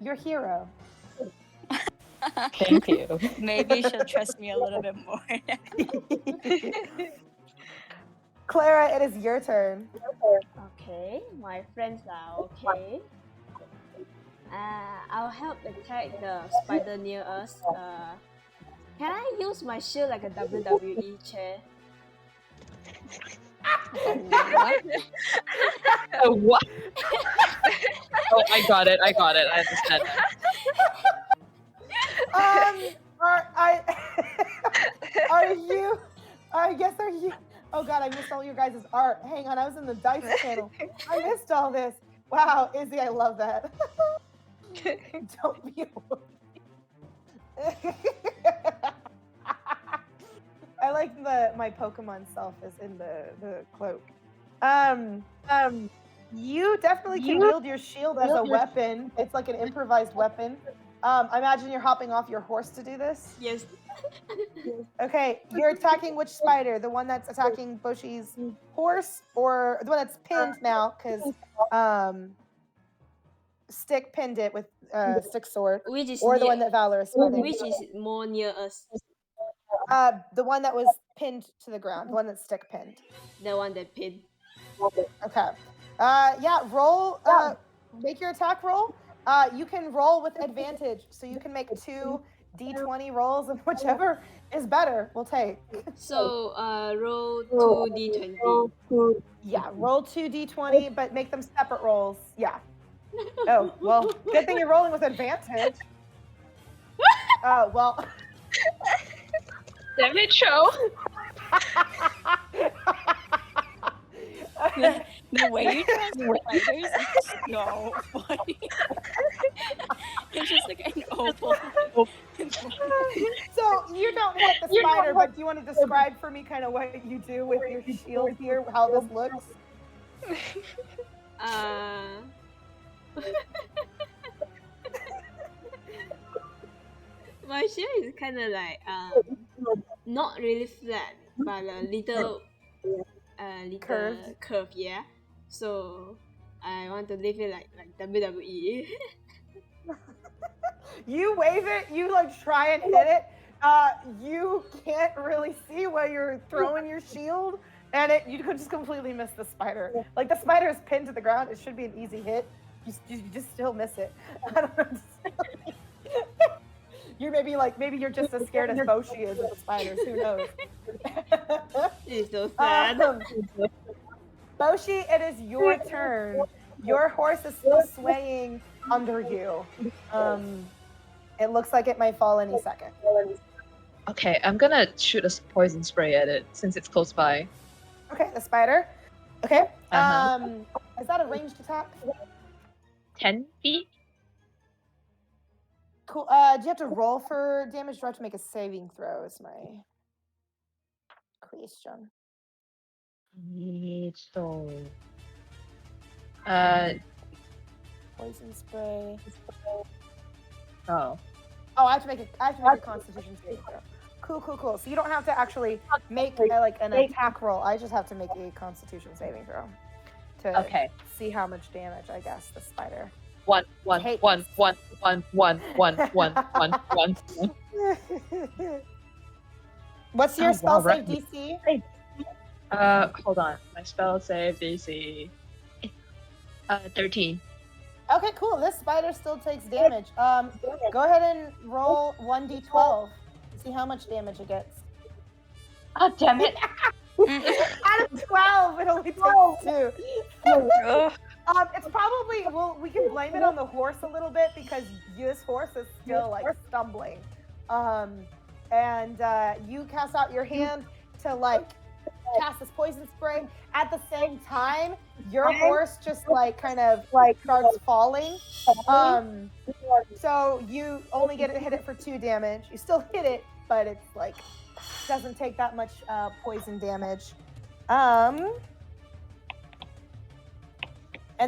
your hero. Thank you. Maybe she'll trust me a little bit more now. Clara, it is your turn. Okay, my friends are okay. I'll help attack the spider near us. Can I use my shield like a WWE chair? What? Oh, I got it. I understand that. Are you? Oh God, I missed all your guys' art. Hang on, I was in the dice channel. I missed all this. Wow, Issy, I love that. Don't be a whoopee. I like my Pokemon self is in the cloak. You definitely can wield your shield as a weapon. It's like an improvised weapon. I imagine you're hopping off your horse to do this? Yes. Okay, you're attacking which spider? The one that's attacking Boshi's horse, or the one that's pinned now because Stick pinned it with Stick sword, or the one that Valor is fighting? Which is more near us? The one that was pinned to the ground, the one that Stick pinned. The one that pinned. Okay. Yeah, roll. Make your attack roll. You can roll with advantage, so you can make 2 d20 rolls, and whichever is better, we'll take. So roll 2d20. Yeah, roll 2 d20, but make them separate rolls. Yeah. Oh, well, good thing you're rolling with advantage. Oh, well. Damn it, Cho. The way you draw spiders is so funny. It's just like an oval. So you don't hit the spider, but do you want to describe for me kind of what you do with your shield here, how this looks? My shield is kind of like not really flat, but a little curve, yeah. So I want to leave it like WWE. You wave it, you like try and hit it. You can't really see where you're throwing your shield, and you could just completely miss the spider. Like the spider is pinned to the ground. It should be an easy hit. You just still miss it. I don't know. You're maybe you're just as scared as Boshi is of the spiders. Who knows? It's so sad. Boshi, it is your turn. Your horse is still swaying under you. It looks like it might fall any second. Okay, I'm gonna shoot a poison spray at it since it's close by. Okay, the spider. Okay. Uh-huh. Is that a ranged attack? 10 feet? Cool. Do you have to roll for damage? Do you have to make a saving throw? Is my question. So, Poison spray. oh. Oh, I have to make a Constitution saving throw. Cool. So you don't have to actually make an attack roll. I just have to make a Constitution saving throw to see how much damage, I guess, the spider. One. What's your spell save DC? Hold on. My spell save DC. 13. Okay, cool. This spider still takes damage. Go ahead and roll 1d12. See how much damage it gets. Oh, damn it. Out of 12, it only takes 2. It's probably, we can blame it on the horse a little bit because this horse is still like stumbling. And you cast out your hand to like cast this poison spray. At the same time, your horse just like kind of like starts falling. So you only hit it for 2 damage. You still hit it, but it's like doesn't take that much poison damage. And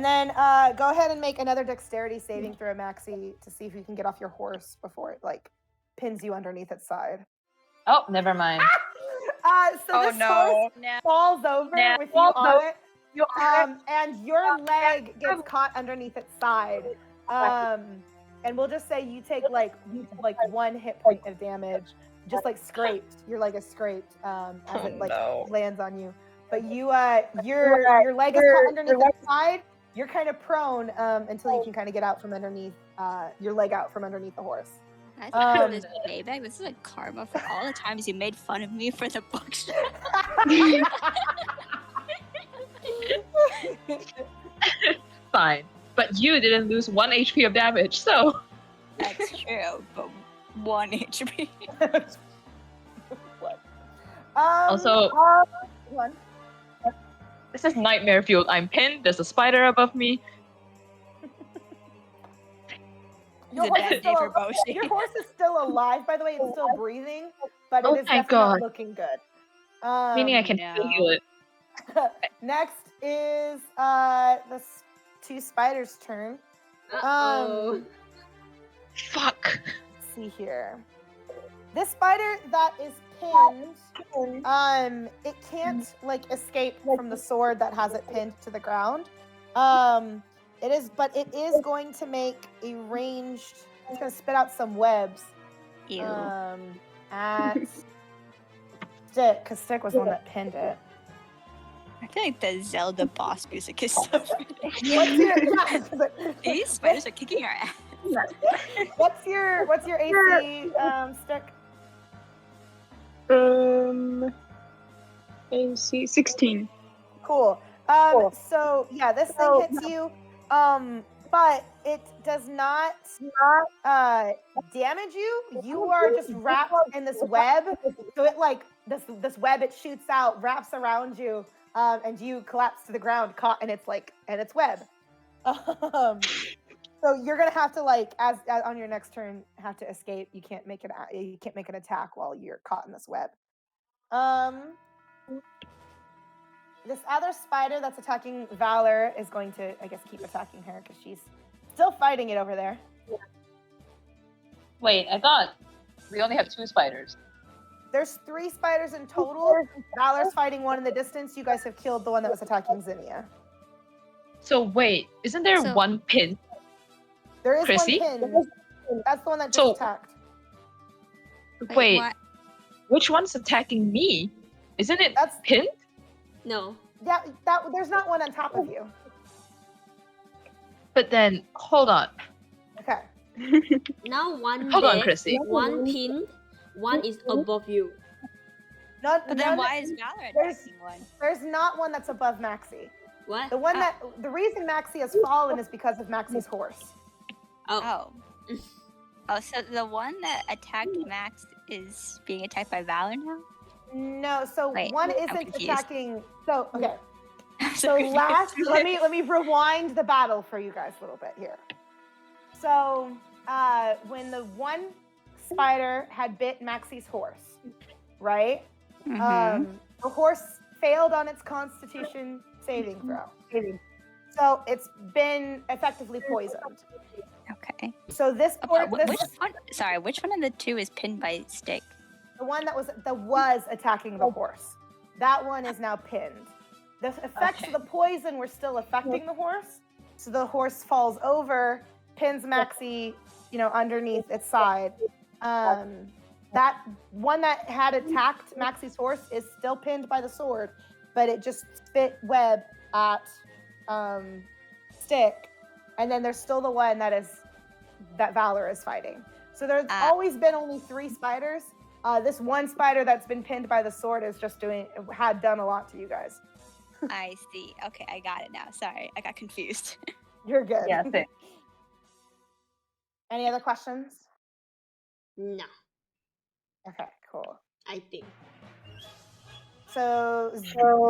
then go ahead and make another dexterity saving throw, Maxie, to see if you can get off your horse before it like pins you underneath its side. Oh, never mind. So this horse falls over with you on it, and your leg gets caught underneath its side. And we'll just say you take like 1 hit point of damage, just like scraped. Your leg is scraped as it lands on you. But your leg is caught underneath the side. You're kind of prone until you can kind of get out from underneath your leg out from underneath the horse. I think this is payback. This is like karma for all the times you made fun of me for the books. Fine. But you didn't lose 1 HP of damage, so. That's true, but 1 HP. Also, one. This is nightmare fuel. I'm pinned. There's a spider above me. Your horse is still alive, by the way. It's still breathing, but it is definitely not looking good. Meaning I can feel it. Next is the 2 spiders' turn. Fuck. Let's see here. This spider that is pinned, it can't like escape from the sword that has it pinned to the ground. It is going to make a ranged. It's going to spit out some webs. Ew. At Stick, because Stick was the one that pinned it. I feel like the Zelda boss music is so funny. What's your These spiders are kicking our ass. what's your AC stick? AC 16. Cool. So yeah, this thing hits you, but it does not damage you. You are just wrapped in this web. So it like this web it shoots out, wraps around you, and you collapse to the ground, caught in its web. So you're gonna have to like as on your next turn have to escape. You can't make an attack while you're caught in this web. This other spider that's attacking Valor is going to, I guess, keep attacking her because she's still fighting it over there. Wait, I thought we only have 2 spiders. There's 3 spiders in total. Valor's fighting one in the distance. You guys have killed the one that was attacking Zinnia. So wait, isn't there one pin? There is Krissey? one pin. That's the one that just attacked. Wait, which one's attacking me? Isn't it pinned? No. Yeah, there's not one on top of you. But then, hold on. Okay. Now one Hold on, dead, Krissey. one pinned, one is above you. But then why is Valor attacking one? There's not one that's above Maxie. What? The reason Maxie has fallen is because of Maxie's horse. Oh, so the one that attacked Max is being attacked by Valor now? No, so Wait, one I'm isn't confused. attacking. So okay. So let me rewind the battle for you guys a little bit here. So when the one spider had bit Maxie's horse, right? The horse failed on its Constitution saving throw. So it's been effectively poisoned. Okay. So this which one of the 2 is pinned by stick? The one that was attacking the horse. That one is now pinned. The effects of the poison were still affecting the horse. So the horse falls over, pins Maxie, underneath its side. That one that had attacked Maxie's horse is still pinned by the sword, but it just spit web at Stick. And then there's still the one that Valor is fighting. So there's always been only 3 spiders. This one spider that's been pinned by the sword is just had done a lot to you guys. I see. Okay, I got it now. Sorry, I got confused. You're good. Yeah, thanks. Any other questions? No, Okay, cool. I think. So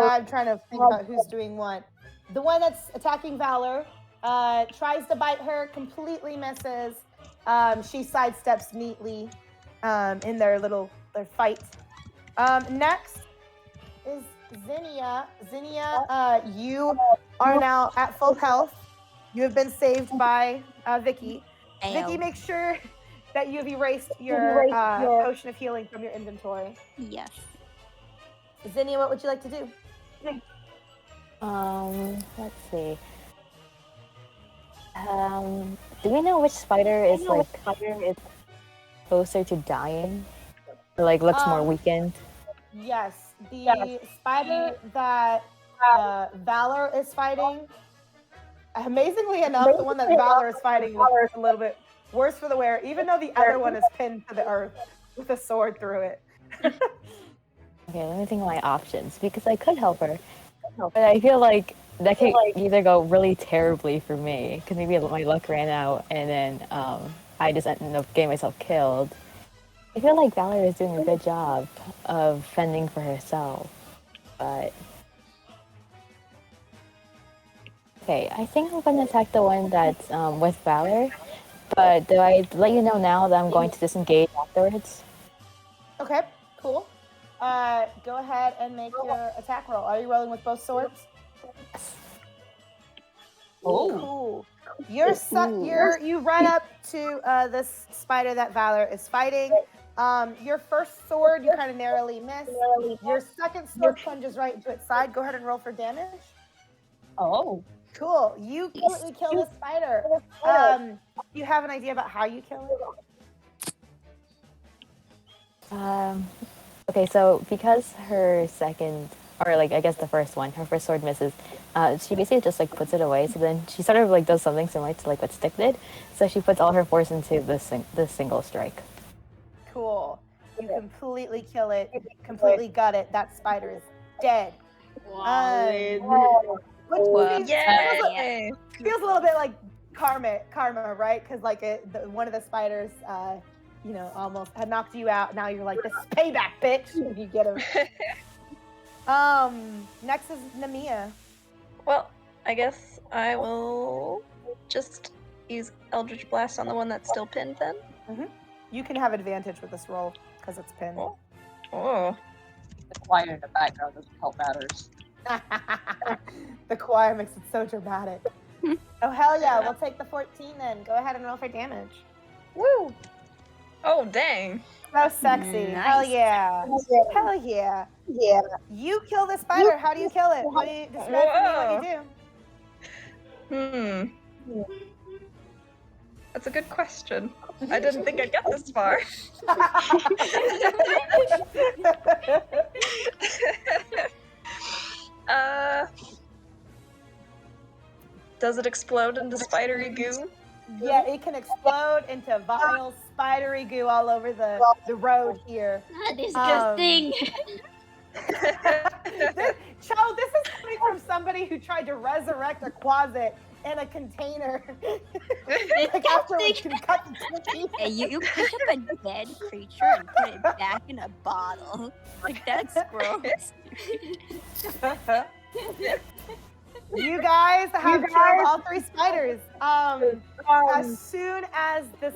I'm trying to think about who's doing what. The one that's attacking Valor tries to bite her, completely misses. She sidesteps neatly in their fight. Next is Zinnia. Zinnia, you are now at full health. You have been saved by Vicky. Vicky, make sure that you have erased your potion of healing from your inventory. Yes. Zinnia, what would you like to do? Let's see. Do we know which spider is closer to dying? Or looks more weakened? Yes, the spider that Valor is fighting. Amazingly enough, the one that Valor is fighting looks a little bit worse for the wear, even though the other one is pinned to the earth with a sword through it. Okay, let me think of my options because I could help her, but I feel like that could either go really terribly for me because maybe my luck ran out and then I just ended up getting myself killed. I feel like Valor is doing a good job of fending for herself, but okay, I think I'm going to attack the one that's with Valor, but do I let you know now that I'm going to disengage afterwards? Okay, cool. Go ahead and make your attack roll. Are you rolling with both swords? Oh, cool. You run up to this spider that Valor is fighting. Your first sword, you kind of narrowly miss. Your second sword plunges right into its side. Go ahead and roll for damage. Oh. Cool. You completely kill this spider. Do you have an idea about how you kill it? Okay, so because her second or like I guess the first one, her first sword misses. She basically just like puts it away. So then she sort of like does something similar to like what Stick did. So she puts all her force into the single strike. Cool. You completely kill it, completely gut it. That spider is dead. Wow, Lyn. Which Whoa. feels a little bit like karma, right? Because like one of the spiders, almost had knocked you out. Now you're like, this is payback, bitch. And you get him. Next is Nemeia. Well, I guess I will just use Eldritch Blast on the one that's still pinned then. You can have advantage with this roll because it's pinned. Oh. The quiet in the background doesn't help matters. The choir makes it so dramatic. Oh, hell yeah. We'll take the 14 then. Go ahead and roll for damage. Woo! Oh, dang. So sexy. Nice. Hell yeah. Hell yeah. Yeah. You kill the spider. How do you kill it? What do you describe for me what you do? That's a good question. I didn't think I'd get this far. Does it explode into spidery goo? Yeah, it can explode into vile spidery goo all over the road here. Disgusting. Child, this is coming from somebody who tried to resurrect a closet in a container. Like after we can cut the teeth. Hey, you pick up a dead creature and put it back in a bottle. Like, that's gross. You guys have killed all 3 spiders. As soon as this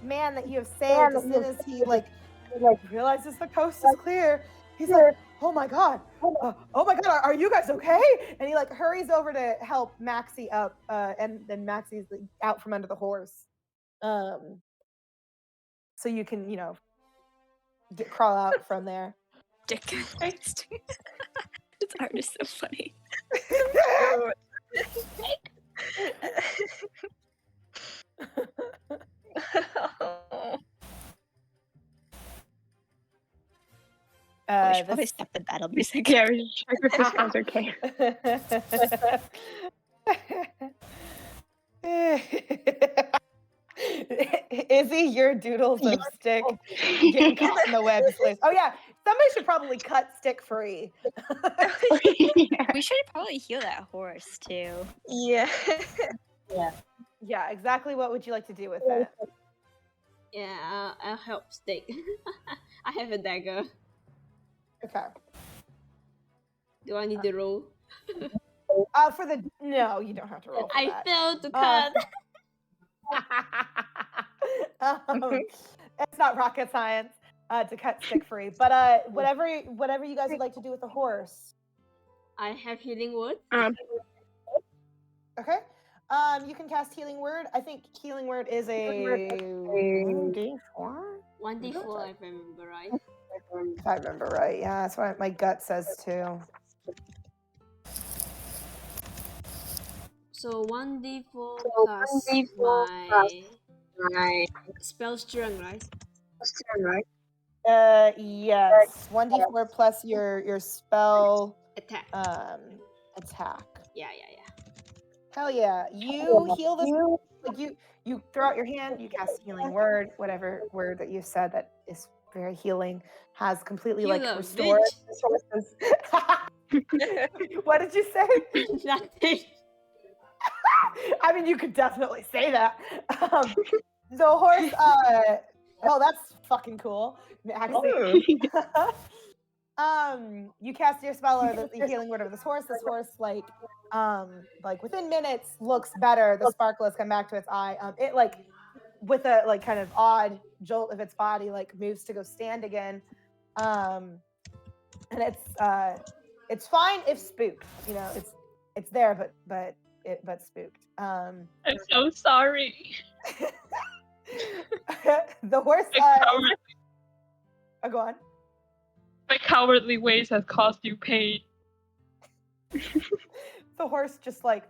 man that you have saved, as soon as he realizes the coast is clear, he's like, oh my god, are you guys okay? And he hurries over to help Maxie up, and then Maxie's out from under the horse. So you can, crawl out from there. Dick. This art is so funny. We should probably stop the battle music. Yeah, we should check if this sounds okay. Issy, your doodles of Stick getting caught in the web. Oh yeah, somebody should probably cut Stick free. We should probably heal that horse too. Yeah. Yeah, exactly. What would you like to do with it? Yeah, I'll help Stick. I have a dagger. Okay. Do I need to roll? No, you don't have to roll for I that. failed to cut. It's not rocket science to cut Stick free, but whatever you guys would like to do with the horse. I have healing word. Okay. You can cast Healing Word. I think Healing Word is a 1d4. 1d4 if I remember right. If I remember right, yeah, that's what my gut says too. So 1d4 plus my spell strength, right? Yes. 1d4 plus your spell Attack. attack. Yeah. Hell yeah. You heal this, you throw out your hand, you cast Healing Word, whatever word that you said that is very healing, has completely restored resources. What did you say? Nothing. I mean, you could definitely say that. The horse, that's fucking cool. Actually, you cast your spell or the healing word of this horse. This horse, within minutes, looks better. The sparkle has come back to its eye. It with a kind of odd jolt of its body, moves to go stand again. And it's fine if spooked. It's there, but spooked. I'm so sorry. The horse. Go on. My cowardly ways have caused you pain. The horse just the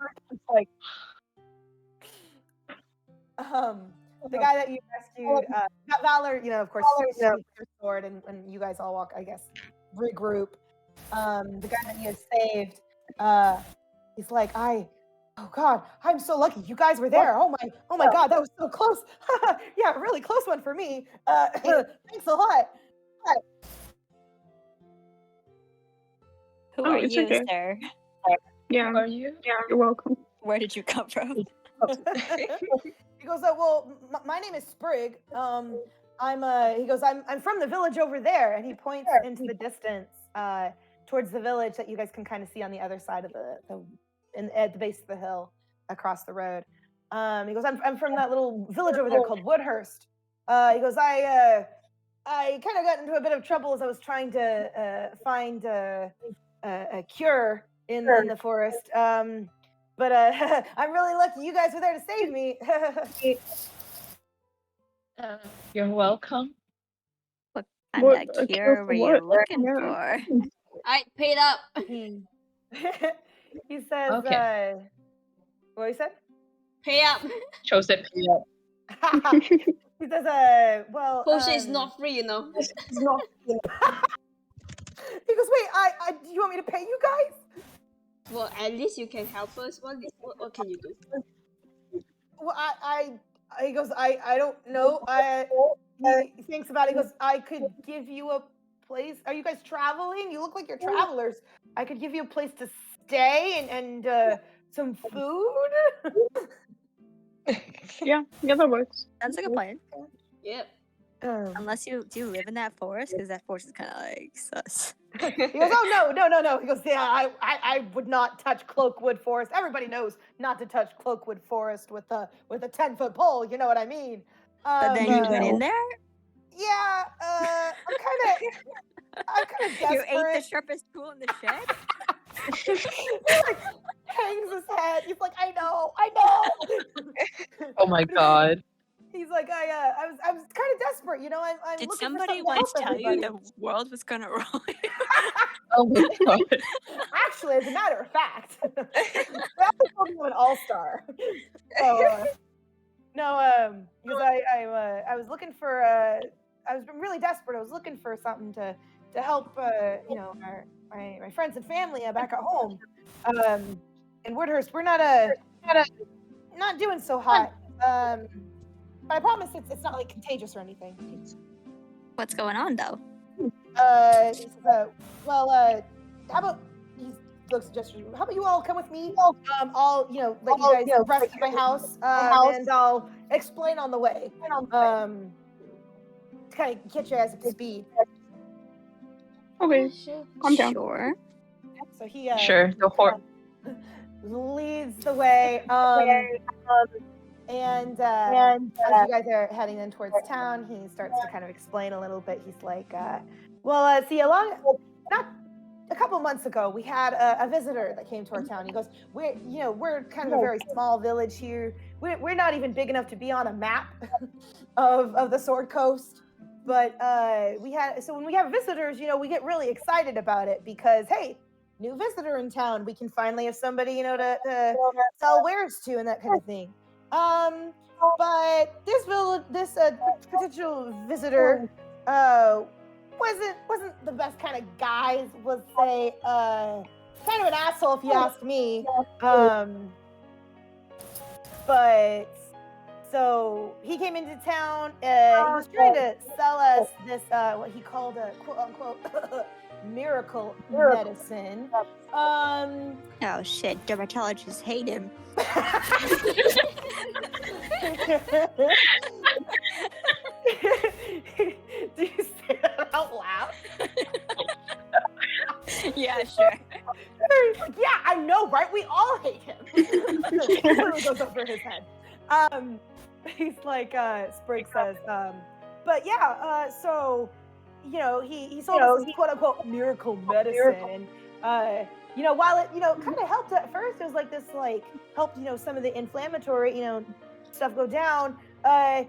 guy that you rescued, Valor, of course, shoots your sword, and you guys all walk, I guess, regroup. the guy that you had saved, he's like, oh God, I'm so lucky you guys were there. Oh my God, that was so close. Yeah, really close one for me. Thanks a lot. Who Oh, are it's you, okay. sir? Yeah, Are you? you're welcome. Where did you come from? He goes, well, my name is Sprig. He goes, I'm from the village over there, and he points into the distance, towards the village that you guys can kind of see on the other side of at the base of the hill, across the road. He goes, I'm from that little village over there called Woodhurst. He goes, I kind of got into a bit of trouble as I was trying to find a cure in the forest. But I'm really lucky you guys were there to save me. You're welcome. What What kind a of cure cure for were you what? looking Yeah. for? I paid up. He says, Okay. what he said? Pay up. Chose it. Yeah. He says, well, Potion is not free, you know. He goes, wait, do you want me to pay you guys? Well, at least you can help us. What can you do? Well, he goes, I don't know. He thinks about it. He goes, I could give you a place. Are you guys traveling? You look like you're travelers. I could give you a place to stay and some food. Yeah, that works. Sounds like a plan. Yep. Unless do you live in that forest? Because that forest is kind of like sus. He goes, oh no. He goes, yeah, I would not touch Cloakwood Forest. Everybody knows not to touch Cloakwood Forest with a 10-foot pole. You know what I mean? But then you went in there. Yeah, I'm kind of desperate. You ate the sharpest tool in the shed. He like hangs his head. He's like, I know. Oh my God. He's like, I was kind of desperate, you know. I'm Did looking somebody for once something to tell help you everybody. the world was gonna roll you? Oh my God. Actually, as a matter of fact, they also told me I'm an all-star. So, no, because I was looking for I was really desperate. I was looking for something to help you know, my friends and family back at home. In Woodhurst, we're not doing so hot. But I promise it's not like contagious or anything. What's going on though? He says, well, how about he looks at gestures. How about you all come with me? I'll let you guys rest at my house, and I'll explain on the way. To kind of get you guys up to speed. Okay, calm down. Sure. So he Sure. The horse. leads the way. And as you guys are heading in towards town, he starts to kind of explain a little bit. He's like, see, not a couple months ago, we had a visitor that came to our town. He goes, we're kind of a very small village here. We're not even big enough to be on a map of the Sword Coast. But when we have visitors, we get really excited about it because, hey, new visitor in town. We can finally have somebody, to sell wares to and that kind of thing. But this potential visitor wasn't the best kind of guy. Was say kind of an asshole if you ask me. But so he came into town. He was trying to sell us this what he called a quote unquote miracle medicine. Oh shit! Dermatologists hate him. Do you say that out loud? Yeah, sure. Yeah, I know, right? We all hate him. It literally goes over his head. He's like, Sprig says, but yeah, so, he sold us this quote unquote miracle medicine. And, while it, kind of helped at first, it was like this, helped, some of the inflammatory, stuff go down. It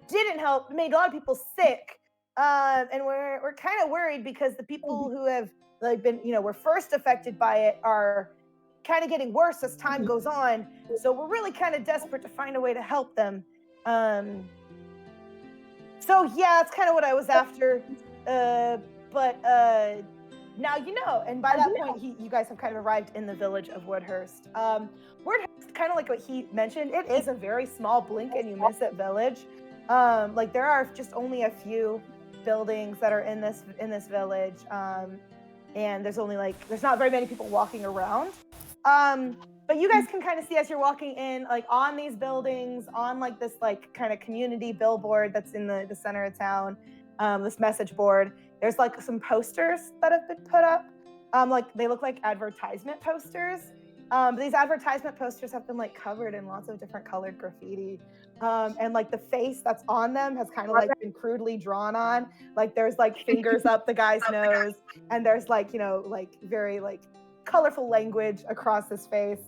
didn't help. It made a lot of people sick. And we're kind of worried because the people who have been, were first affected by it are kind of getting worse as time goes on. So we're really kind of desperate to find a way to help them. So yeah, that's kind of what I was after. But Now you know, and by that point, you guys have kind of arrived in the village of Woodhurst. Woodhurst, kind of like what he mentioned, it is a very small blink and you miss it village. Like there are just only a few buildings that are in this village, and there's not very many people walking around. But you guys can kind of see as you're walking in, like on these buildings, on like this like kind of community billboard that's in the center of town, this message board. There's like some posters that have been put up. Like they look like advertisement posters. But these advertisement posters have been like covered in lots of different colored graffiti. And like the face that's on them has kind of like been crudely drawn on. Like there's like fingers up the guy's nose, and there's like, you know, like very like colorful language across his face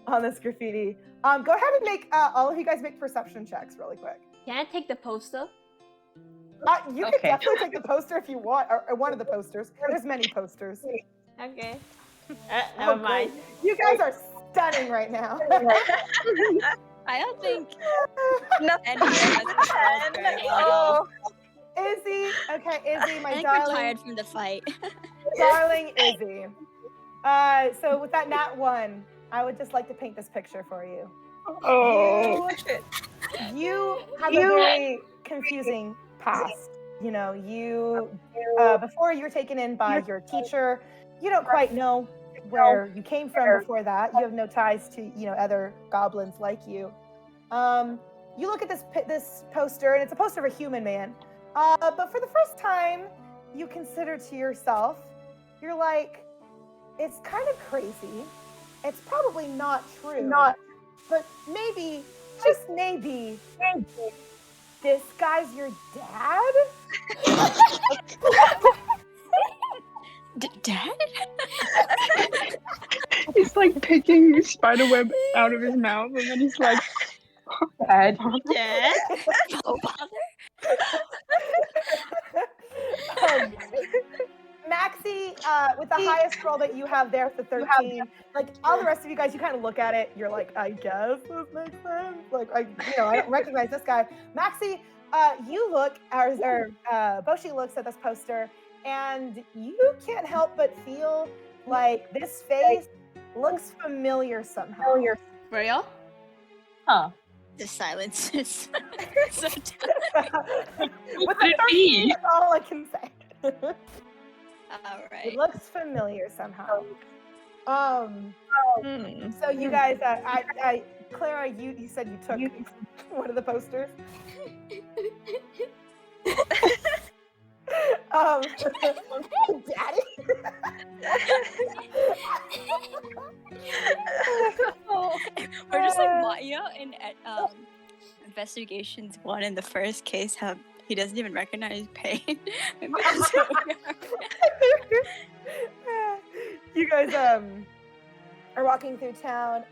on this graffiti. Go ahead and make all of you guys make perception checks really quick. Can I take the poster? You can definitely take the poster if you want, or one of the posters. There's many posters. Okay. Never mind. You guys are stunning right now. I don't think Nothing. anyone has controlled very well. Izzy, Izzy, my I think darling. we're tired from the fight. Darling Izzy. So with that nat 1, I would just like to paint this picture for you. Oh. You have a very confusing past. You know, before you were taken in by your teacher, you don't quite know where you came from before that. You have no ties to, you know, other goblins like you. You look at this poster, and it's a poster of a human man. But for the first time, you consider to yourself, you're like, it's kind of crazy. It's probably not true. But maybe, just maybe, this guy's your dad? Dad? He's like picking spiderweb out of his mouth, and then he's like, Dad. Dad? Oh, father? Maxie, with the highest roll that you have there for 13, like all the rest of you guys, you kind of look at it, you're like, I guess this makes sense. Like, I don't recognize this guy. Maxie, you look, or Boshi looks at this poster, and you can't help but feel like this face looks familiar somehow. For real? Huh. The silence is so With the 13, that's all I can say. all right. It looks familiar somehow. So you guys, Clara, you said you took one of the posters. Daddy. We're just like, you know, in Investigations 1 in the first case, how he doesn't even recognize pain. Maybe that's what we are. You guys are walking through town,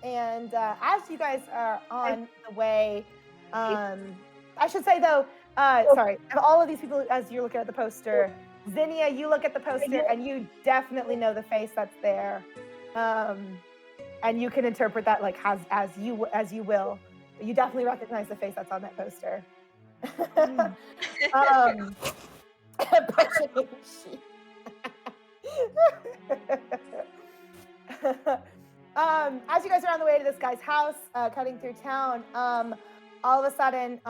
and as you guys are on the way, I should say though, sorry, of all of these people, as you're looking at the poster, Zinnia, you look at the poster and you definitely know the face that's there, and you can interpret that like as you will. But you definitely recognize the face that's on that poster. As you guys are on the way to this guy's house, cutting through town, all of a sudden,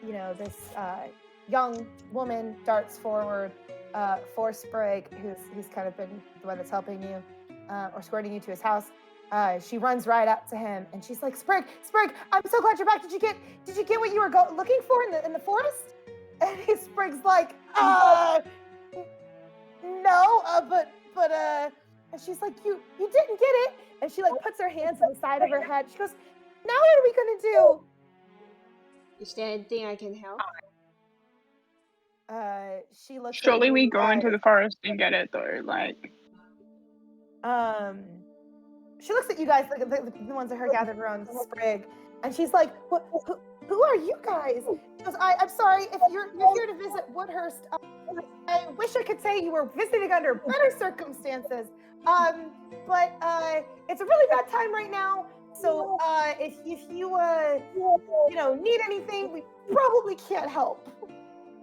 you know, this young woman darts forward for Sprig, who's kind of been the one that's helping you, or escorting you to his house. She runs right up to him, and she's like, Sprig, I'm so glad you're back. Did you get what you were looking for in the forest? And Sprig's like, no, but and she's like, you didn't get it. And she like puts her hands on the side of her head. She goes, now what are we gonna do? Is there anything I can help? She looks. Surely we go into the forest and get it though, like. She looks at you guys, like the ones that are gathered around Sprig, and she's like, who are you guys? She goes, I'm sorry, if you're here to visit Woodhurst, I wish I could say you were visiting under better circumstances, but it's a really bad time right now, so if you need anything, we probably can't help.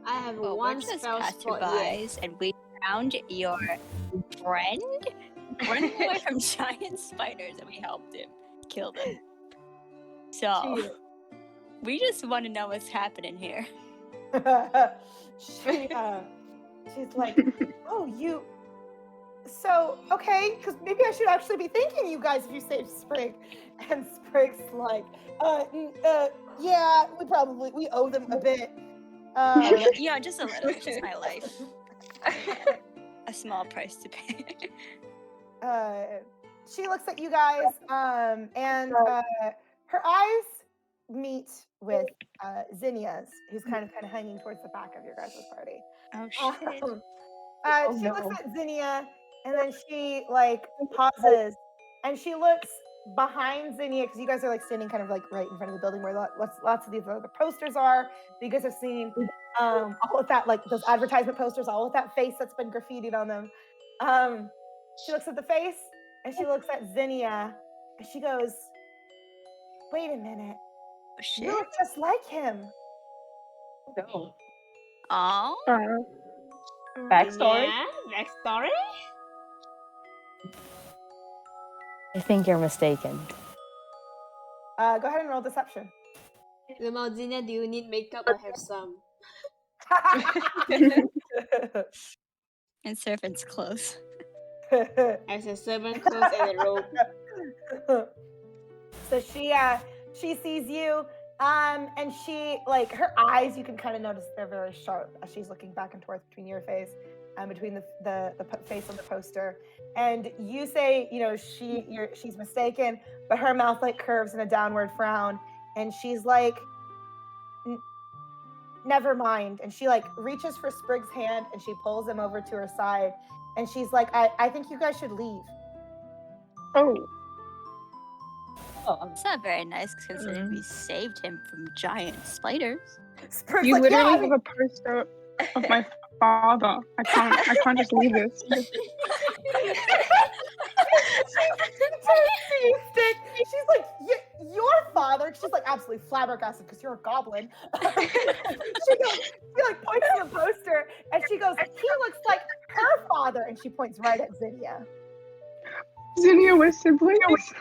I have Well, one we're just spell spot passerbys and we found your friend running away from giant spiders, and we helped him kill them. So we just want to know what's happening here. She's like, oh, you. So, okay, because maybe I should actually be thanking you guys if you saved Sprig. And Sprig's like, yeah, we owe them a bit. Yeah, just a little. It's just my life. A small price to pay. She looks at you guys, and her eyes meet with Zinnia's, who's kind of hanging towards the back of your guys' party. Oh shit. She looks at Zinnia, and then she pauses, and she looks behind Zinnia because you guys are standing kind of right in front of the building where lots of these other posters are. You guys have seen all of that, those advertisement posters, all of that face that's been graffitied on them. She looks at the face, and she looks at Zinnia, and she goes, "Wait a minute, you look just like him." No. Oh. Backstory? Yeah, backstory? I think you're mistaken. Go ahead and roll deception. Zinnia, do you need makeup? I have some. And servant's clothes. As a servant clothes and a robe. So she sees you, and she her eyes, you can kind of notice they're very sharp as she's looking back and forth between your face and between the face on the poster. And you say, she's mistaken, but her mouth curves in a downward frown, and she's like, never mind. And she reaches for Sprig's hand, and she pulls him over to her side, and she's like, I think you guys should leave. Oh. It's not very nice considering we saved him from giant spiders. Sprig's You like, literally "Yeah, have a poster of my father. I can't just leave this. She's like, your father? She's absolutely flabbergasted because you're a goblin. She points to the poster, and she goes, he looks like her father, and she points right at Zinnia. Zinnia, we're siblings.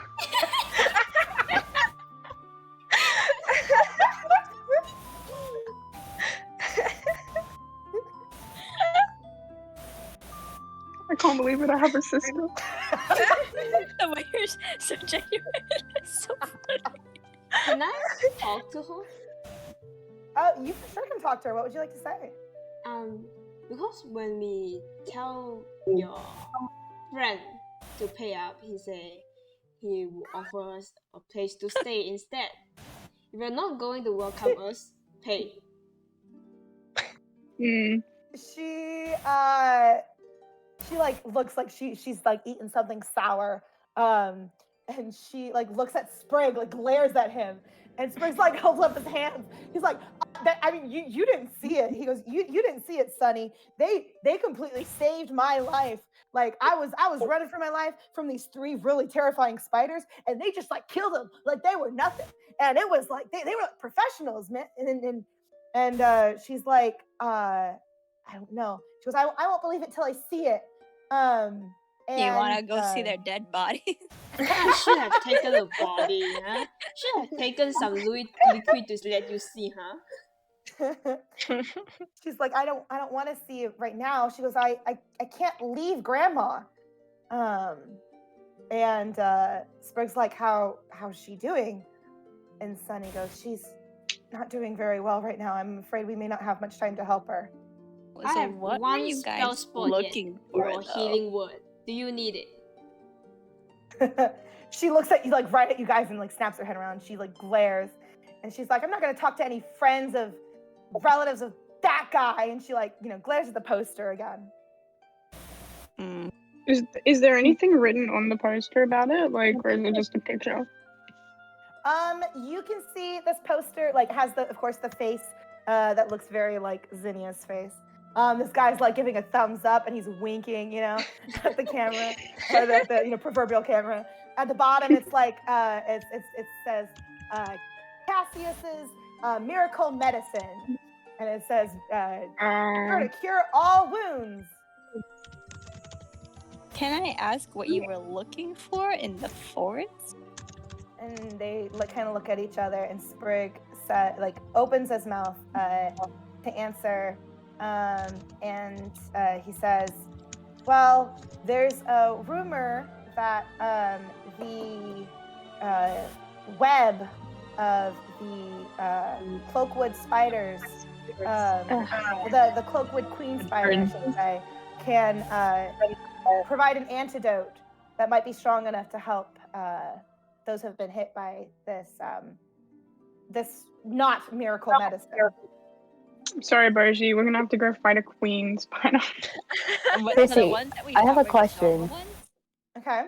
I can't believe it. I have a sister. The way you're so genuine. It's so funny. Can I talk to her? You for sure can talk to her. What would you like to say? Because when we tell your friend to pay up, he will offer us a place to stay instead. If you're not going to welcome us, pay. She looks like she's eating something sour, and she looks at Sprig, glares at him, and Sprig's holds up his hands. He's like, you didn't see it. He goes, you didn't see it, Sonny. They completely saved my life. I was running for my life from these 3 really terrifying spiders, and they just killed them they were nothing. And it was they were professionals, man. And she's like, I don't know. She goes, I won't believe it till I see it. Do you want to go see their dead bodies? You should have taken a body, huh? Should have taken some liquid to let you see, huh? She's like, I don't want to see it right now. She goes, I can't leave Grandma. And Sprig's like, how's she doing? And Sunny goes, she's not doing very well right now. I'm afraid we may not have much time to help her. I have what one were you spell guys spot looking for, or healing word. Do you need it? She looks at you right at you guys and snaps her head around. She glares, and she's like, I'm not gonna talk to any friends of relatives of that guy. And she glares at the poster again. Is there anything written on the poster about it, or is it just a picture? You can see this poster has of course the face that looks very like Zinnia's face. This guy's giving a thumbs up, and he's winking, at the camera, or the proverbial camera. At the bottom, it's it says Cassius's miracle medicine, and it says to cure all wounds. Can I ask what you were looking for in the forest? And they kind of look at each other, and Sprig opens his mouth to answer, and he says, "Well, there's a rumor that the web of the cloakwood spiders, the cloakwood queen spider, I should say, can provide an antidote that might be strong enough to help those who have been hit by this not miracle medicine." I'm sorry, Boshi. We're gonna have to go fight a queen spider. Krissey, I have a question. Okay.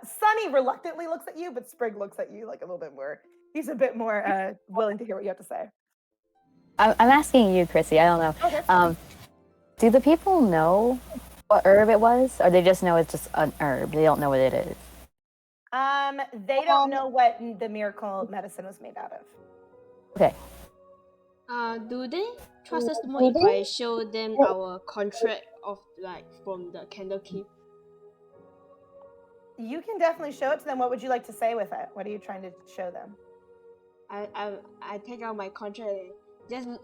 Sunny reluctantly looks at you, but Sprig looks at you like a little bit more. He's a bit more willing to hear what you have to say. I'm asking you, Krissey. I don't know. Okay. Do the people know what herb it was, or they just know it's just an herb? They don't know what it is. They don't know what the miracle medicine was made out of. Okay. Do they trust us more if I show them our contract of from the Candlekeep? You can definitely show it to them. What would you like to say with it? What are you trying to show them? I take out my contract.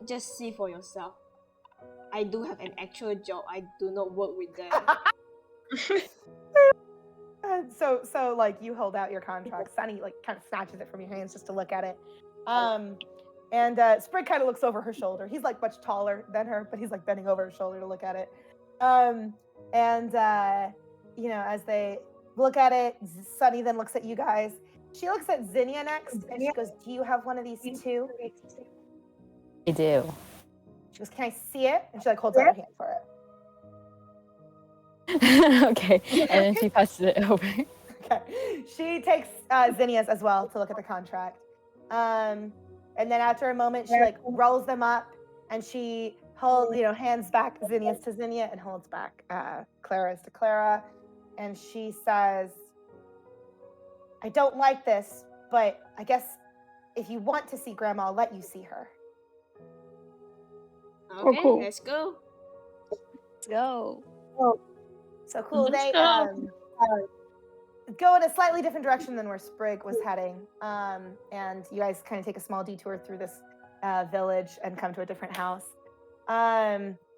Just see for yourself. I do have an actual job. I do not work with them. So you hold out your contract. Sunny kind of snatches it from your hands just to look at it. And Sprig kind of looks over her shoulder. He's much taller than her, but he's bending over her shoulder to look at it. As they look at it, Sunny then looks at you guys. She looks at Zinnia next, and she goes, "Do you have one of these too?" I do. She goes, "Can I see it?" And she holds out her hand for it. Okay. And then she passes it over. Okay. She takes Zinnia's as well to look at the contract. And then after a moment, she rolls them up, and she hands back Zinnia's to Zinnia and holds back Clara's to Clara. And she says, "I don't like this, but I guess if you want to see Grandma, I'll let you see her." Okay, cool. Let's go. Let's go. So cool. They go in a slightly different direction than where Sprig was heading. And you guys kind of take a small detour through this village and come to a different house.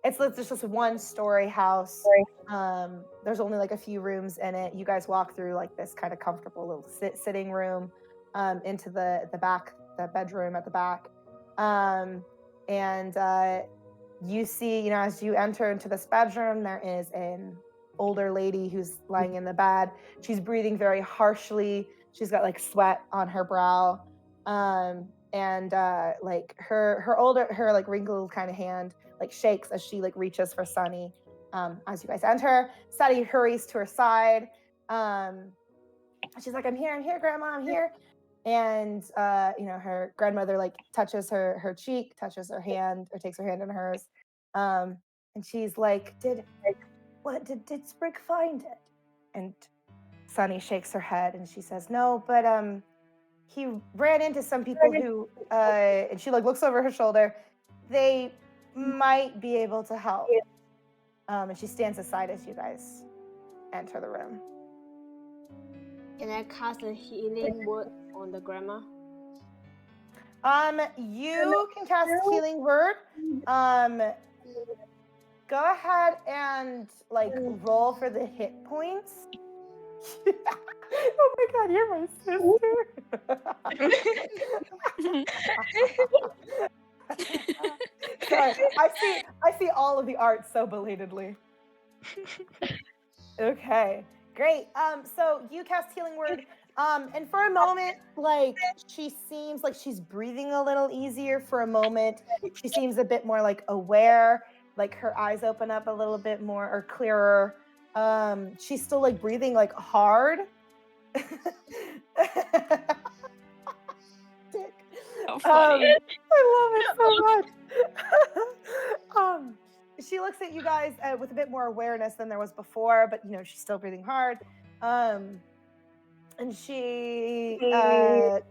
It's just one story house. There's only a few rooms in it. You guys walk through this kind of comfortable little sitting room into the back, the bedroom at the back. And you see, as you enter into this bedroom, there is an older lady who's lying in the bed. She's breathing very harshly. She's got sweat on her brow. And her wrinkled kind of hand shakes as she her for Sunny. As you guys enter, Sunny hurries to her side. She's like, I'm here, Grandma, I'm here. And her grandmother touches her cheek, touches her hand, or takes her hand in hers. And she's like, did Sprig find it? And Sunny shakes her head and she says, "No, but he ran into some people who and she looks over her shoulder. They might be able to help." And she stands aside as you guys enter the room. Can I cast a healing word on the grandma? You can cast healing word. Go ahead and roll for the hit points. Oh my God, you're my sister. Sorry, I see all of the art so belatedly. Okay, great. So you cast healing word. And for a moment, she seems like she's breathing a little easier for a moment. She seems a bit more aware, her eyes open up a little bit more or clearer. She's still breathing hard. So funny. I love it so much. She looks at you guys with a bit more awareness than there was before, but she's still breathing hard. And she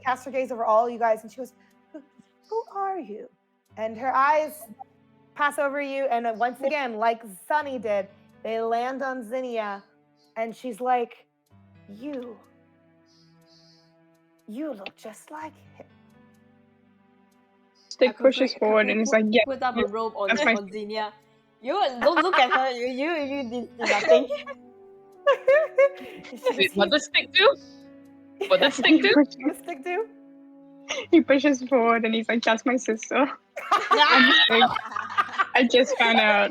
casts her gaze over all you guys, and she goes, "Who are you?" And her eyes pass over you, and once again, like Sunny did, They land on Zinnia, and she's like, You look just like him. Stick pushes forward and is like, yeah. Put up a robe on That's my- Zinnia. You don't look at her. You did nothing. Wait, what does stick do? What does stick do? What's Stick do? He pushes forward and he's like, that's my sister. I just found out.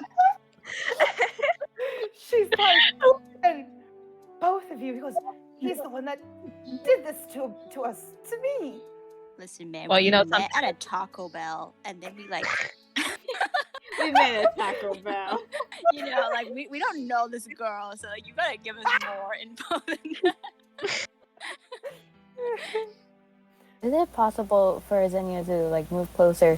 She's like, and both of you. He goes, he's the one that did this to us, to me. Listen, man. Well, we you know, met at a Taco Bell, and then we like, We made a Taco Bell. you know, like we don't know this girl, so like you gotta give us more info than that. Is it possible for Zinnia to like move closer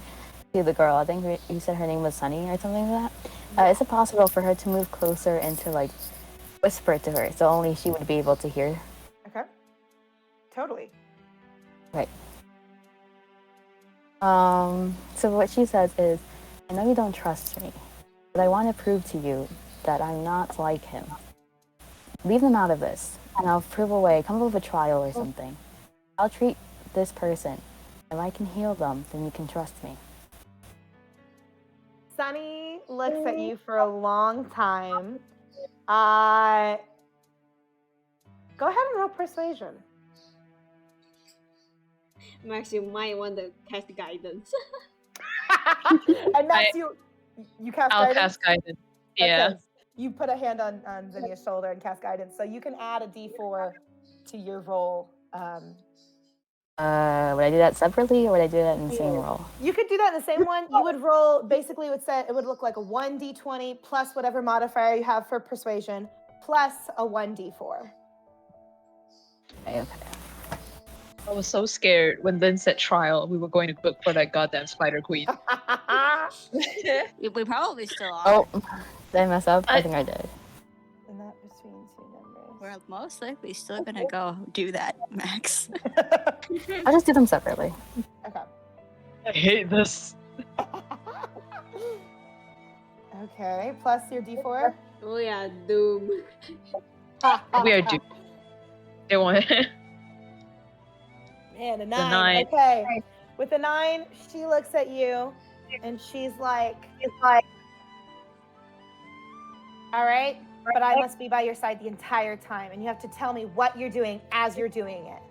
to the girl? I think you said her name was Sunny or something like that. Is it possible for her to move closer and to like whisper to her so only she would be able to hear? Okay. Totally. Right. So what she says is, I know you don't trust me, but I want to prove to you that I'm not like him. Leave them out of this, and I'll prove a way. Come up with a trial or something. I'll treat this person. If I can heal them, then you can trust me. Sunny looks at you for a long time. Go ahead and roll persuasion. Max, you might want to cast guidance. And Max, you cast I'll guidance? cast guidance. Yeah. Okay. You put a hand on Zinnia's shoulder and cast guidance. So you can add a d4 to your roll. Would I do that separately, or would I do that in the same roll? You could do that in the same one. You would roll, basically it would look like a 1d20 plus whatever modifier you have for persuasion, plus a 1d4. Okay. I was so scared when Lynn said trial. We were going to book for that goddamn Spider Queen. We probably still are. Oh, did I mess up? I think I did. And that between two numbers. We're most likely still gonna go do that, Max. I'll just do them separately. Okay. I hate this. Okay, plus your d4. Oh yeah, Doom. We are due. They want Man, a 9. The 9. Okay. With a 9, she looks at you and she's like, all right, but I must be by your side the entire time, and you have to tell me what you're doing as you're doing it.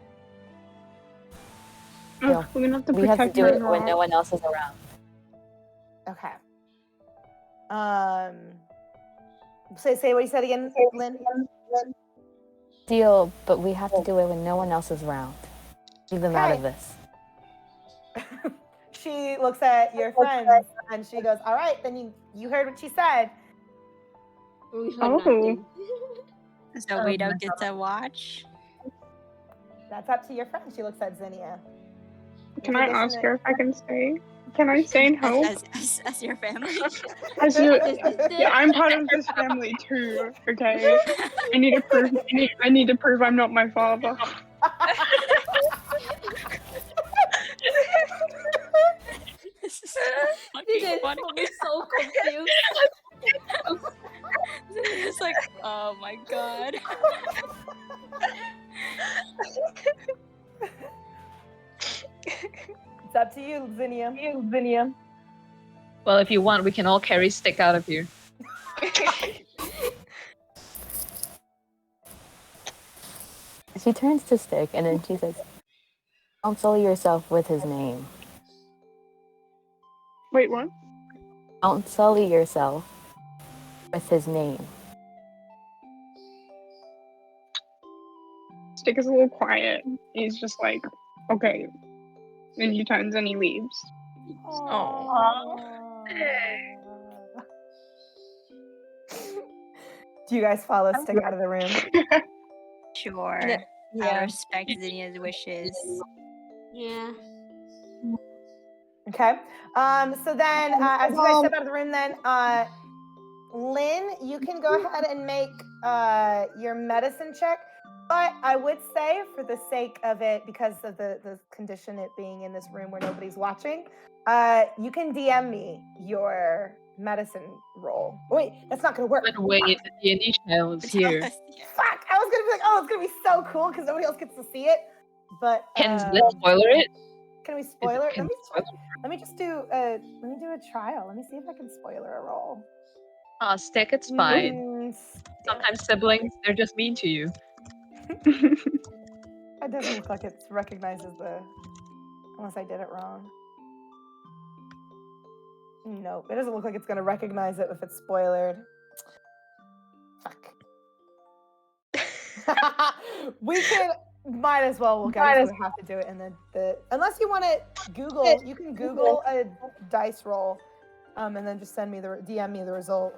Oh, we're gonna have to We have to protect do it her. when no one else is around. Okay. Say what you said again, Lynn. Deal, but we have to do it when no one else is around. Leave them out of this. She looks at your friends and she goes, all right, then you heard what she said. We heard Oh. nothing. So we don't get to watch. That's up to your friend. She looks at Zinnia. Can I ask her if I can stay? Can I stay and help? As your family. As you, yeah, I'm part of this family too. Okay, I need to prove. I need to prove I'm not my father. This is This fucking is funny. probably so confused. It's like, oh my god. It's up to you, Zinnia. Well, if you want, we can all carry Stick out of here. She turns to Stick and then she says, don't sully yourself with his name. Wait, what? Don't sully yourself with his name. Stick is a little quiet. He's just like, okay. And he turns and he leaves. Do you guys follow Stick out of the room? Sure. Yeah. I respect Zinnia's wishes. Yeah. Okay. So then, as you guys step out of the room, then, Lynn, you can go ahead and make your medicine check. But I would say, for the sake of it, because of the condition it being in this room where nobody's watching, you can DM me your medicine roll. Wait, that's not gonna work. But wait, the D&D channel is here. Fuck! I was gonna be like, oh, it's gonna be so cool because nobody else gets to see it. But Let's spoiler it. can we spoiler it? Can Let me just do a trial. Let me see if I can spoiler a roll. Stick, it's fine. Sometimes siblings, they're just mean to you. It doesn't look like it recognizes unless I did it wrong. Nope, it doesn't look like it's gonna recognize it if it's spoilered. Fuck. Might as well. We'll have to do it in the unless you want to Google. You can Google a dice roll, and then just DM me the result.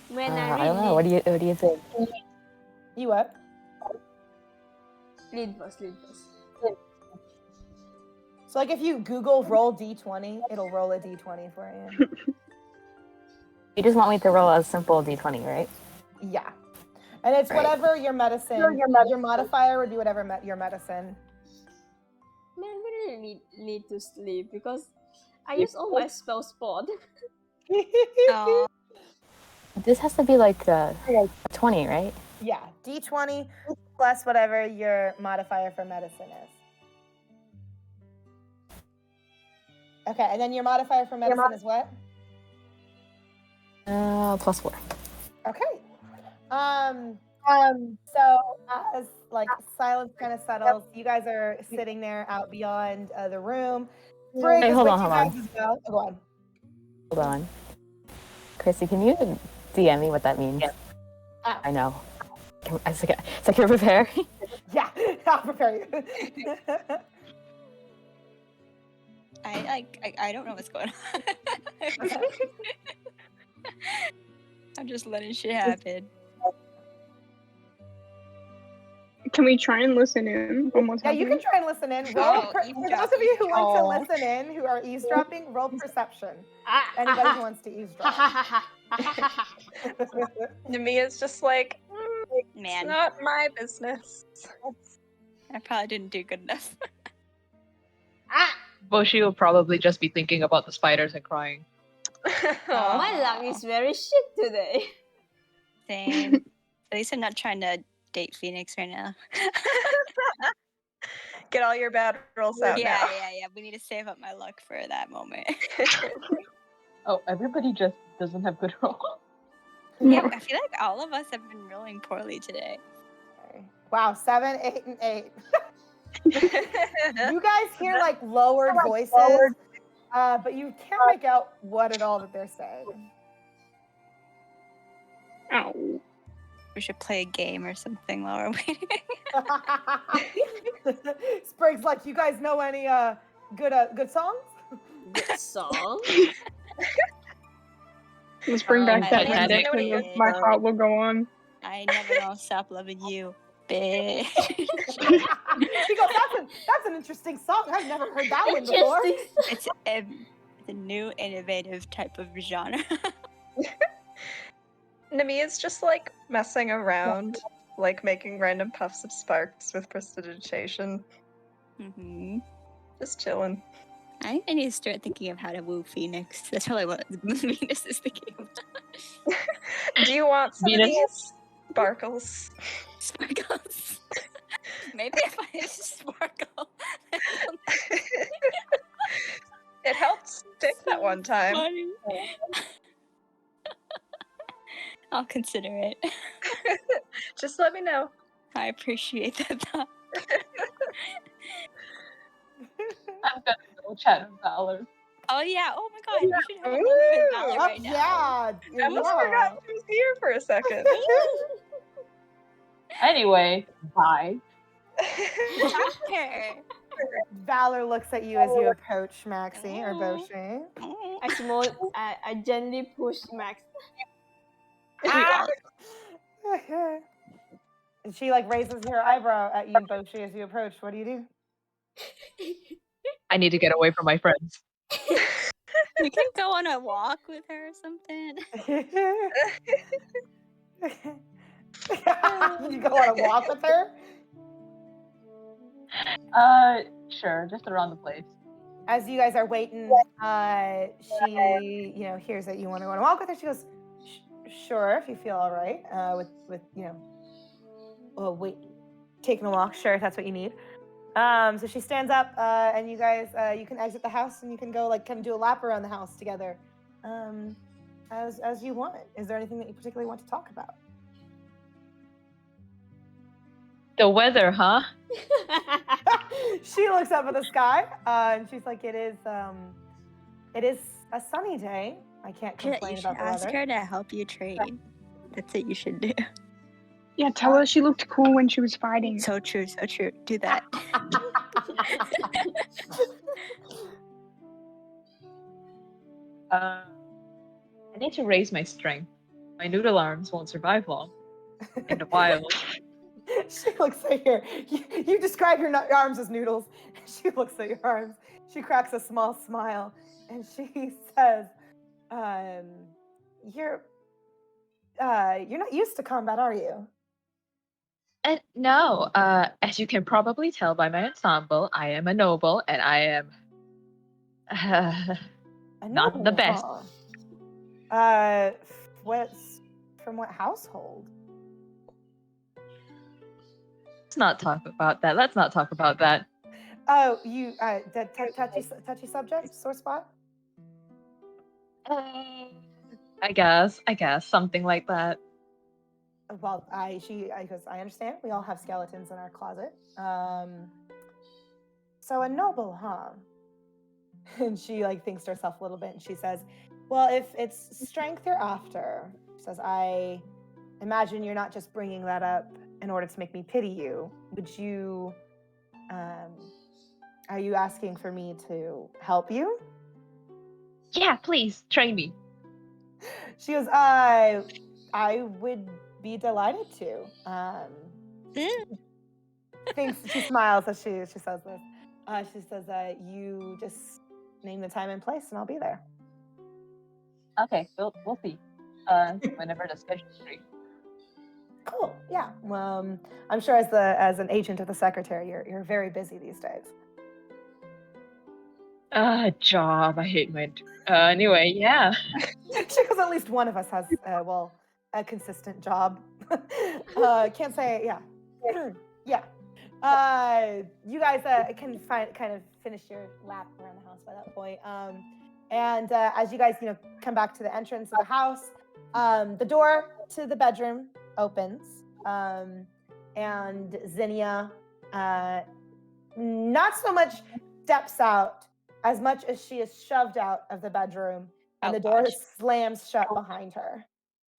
When I don't know. What do you think? You what? Lead first. So like if you Google roll d20, it'll roll a d20 for you. You just want me to roll a simple d20, right? Yeah. And it's whatever your medicine, your modifier would be whatever your medicine. Man, we really need to sleep because I use all my spell spot. Oh, This has to be like 20, right? Yeah, d20 plus whatever your modifier for medicine is. Okay, and then your modifier for medicine is what? +4. Okay. So as like silence kind of settles, you guys are sitting there out beyond the room. Hey, hold on. Well. Go on. Hold on. Krissey, can you DM me what that means? Oh. I know. It's like you're prepared. Yeah, I'll prepare you. I don't know what's going on. I'm just letting shit happen. Can we try and listen in on what's Yeah, you can try and listen in. Roll for those of you who want to listen in, who are eavesdropping, roll perception. Anybody who wants to eavesdrop. Nemeia's just like, Man, it's not my business. I probably didn't do good enough. Boshi will probably just be thinking about the spiders and crying. My luck is very shit today. Same. At least I'm not trying to date Phoenix right now. Get all your bad rolls out Yeah. now. We need to save up my luck for that moment. Oh, everybody just doesn't have good rolls. Yeah, I feel like all of us have been rolling poorly today. Okay. Wow, 7, 8, and 8. You guys hear like lowered voices, but you can't make out what at all that they're saying. Oh. We should play a game or something while we're waiting. Sprig's like, you guys know any good songs? Good song. Let's bring back that Titanic. rendition of My Heart Will Go On. I never gonna stop loving you, bitch. He goes, that's an interesting song. I've never heard that one before. It's a new, innovative type of genre. Nemeia's just like messing around, like making random puffs of sparks with prestidigitation. Mm-hmm. Just chilling. I need to start thinking of how to woo Phoenix. That's probably what Venus is thinking of. Do you want some Venus? of these sparkles? Sparkles. Maybe if I just sparkle. It helped stick that one time. Funny. I'll consider it. Just let me know. I appreciate that thought. I'm gonna go chat with Valor. Oh yeah, oh my god, you should have a moment with Valor Oh, right now. yeah. I almost forgot she was here for a second. Anyway, bye. Here. Valor looks at you as you approach Maxie or Boshi. I gently push Max. And she like raises her eyebrow at you, Boshi, as you approach. What do you do? I need to get away from my friends. We can go on a walk with her or something. You go on a walk with her? Sure, just around the place. as you guys are waiting, she, hears that you want to go on a walk with her. She goes, sure, if you feel all right, with taking a walk. Sure, if that's what you need. So she stands up, and you guys, you can exit the house and you can go kind of do a lap around the house together, as you want. Is there anything that you particularly want to talk about? The weather, huh? She looks up at the sky, and she's like, it is a sunny day. I can't complain about the ask weather. her to help you train. That's what you should do. Yeah, tell her she looked cool when she was fighting. So true, so true. Do that. I need to raise my strength. My noodle arms won't survive long in the wild. She looks at you describe your arms as noodles. She looks at your arms. She cracks a small smile, and she says, you're not used to combat, are you? No, as you can probably tell by my ensemble, I am a noble, and I am not the best. Huh? From what household? Let's not talk about that. Oh, you touchy subject, sore spot? I guess something like that. Well, because I understand we all have skeletons in our closet. So a noble, huh? And she thinks to herself a little bit, and she says, well, if it's strength you're after, she says, I imagine you're not just bringing that up in order to make me pity you. Would you, are you asking for me to help you? Yeah, please, train me. She goes, I would be delighted to. She smiles as she says this. She says, you just name the time and place and I'll be there. Okay, we'll see. Whenever the schedule's free. Cool. Yeah. Well, I'm sure as an agent of the secretary, you're very busy these days. Job. I hate my. Anyway, yeah. She goes, at least one of us has a consistent job. Can't say yeah. Yeah. You guys can kind of finish your lap around the house by that point. And as you guys come back to the entrance of the house, the door to the bedroom opens, and Zinnia not so much steps out as much as she is shoved out of the bedroom, and the door slams shut behind her.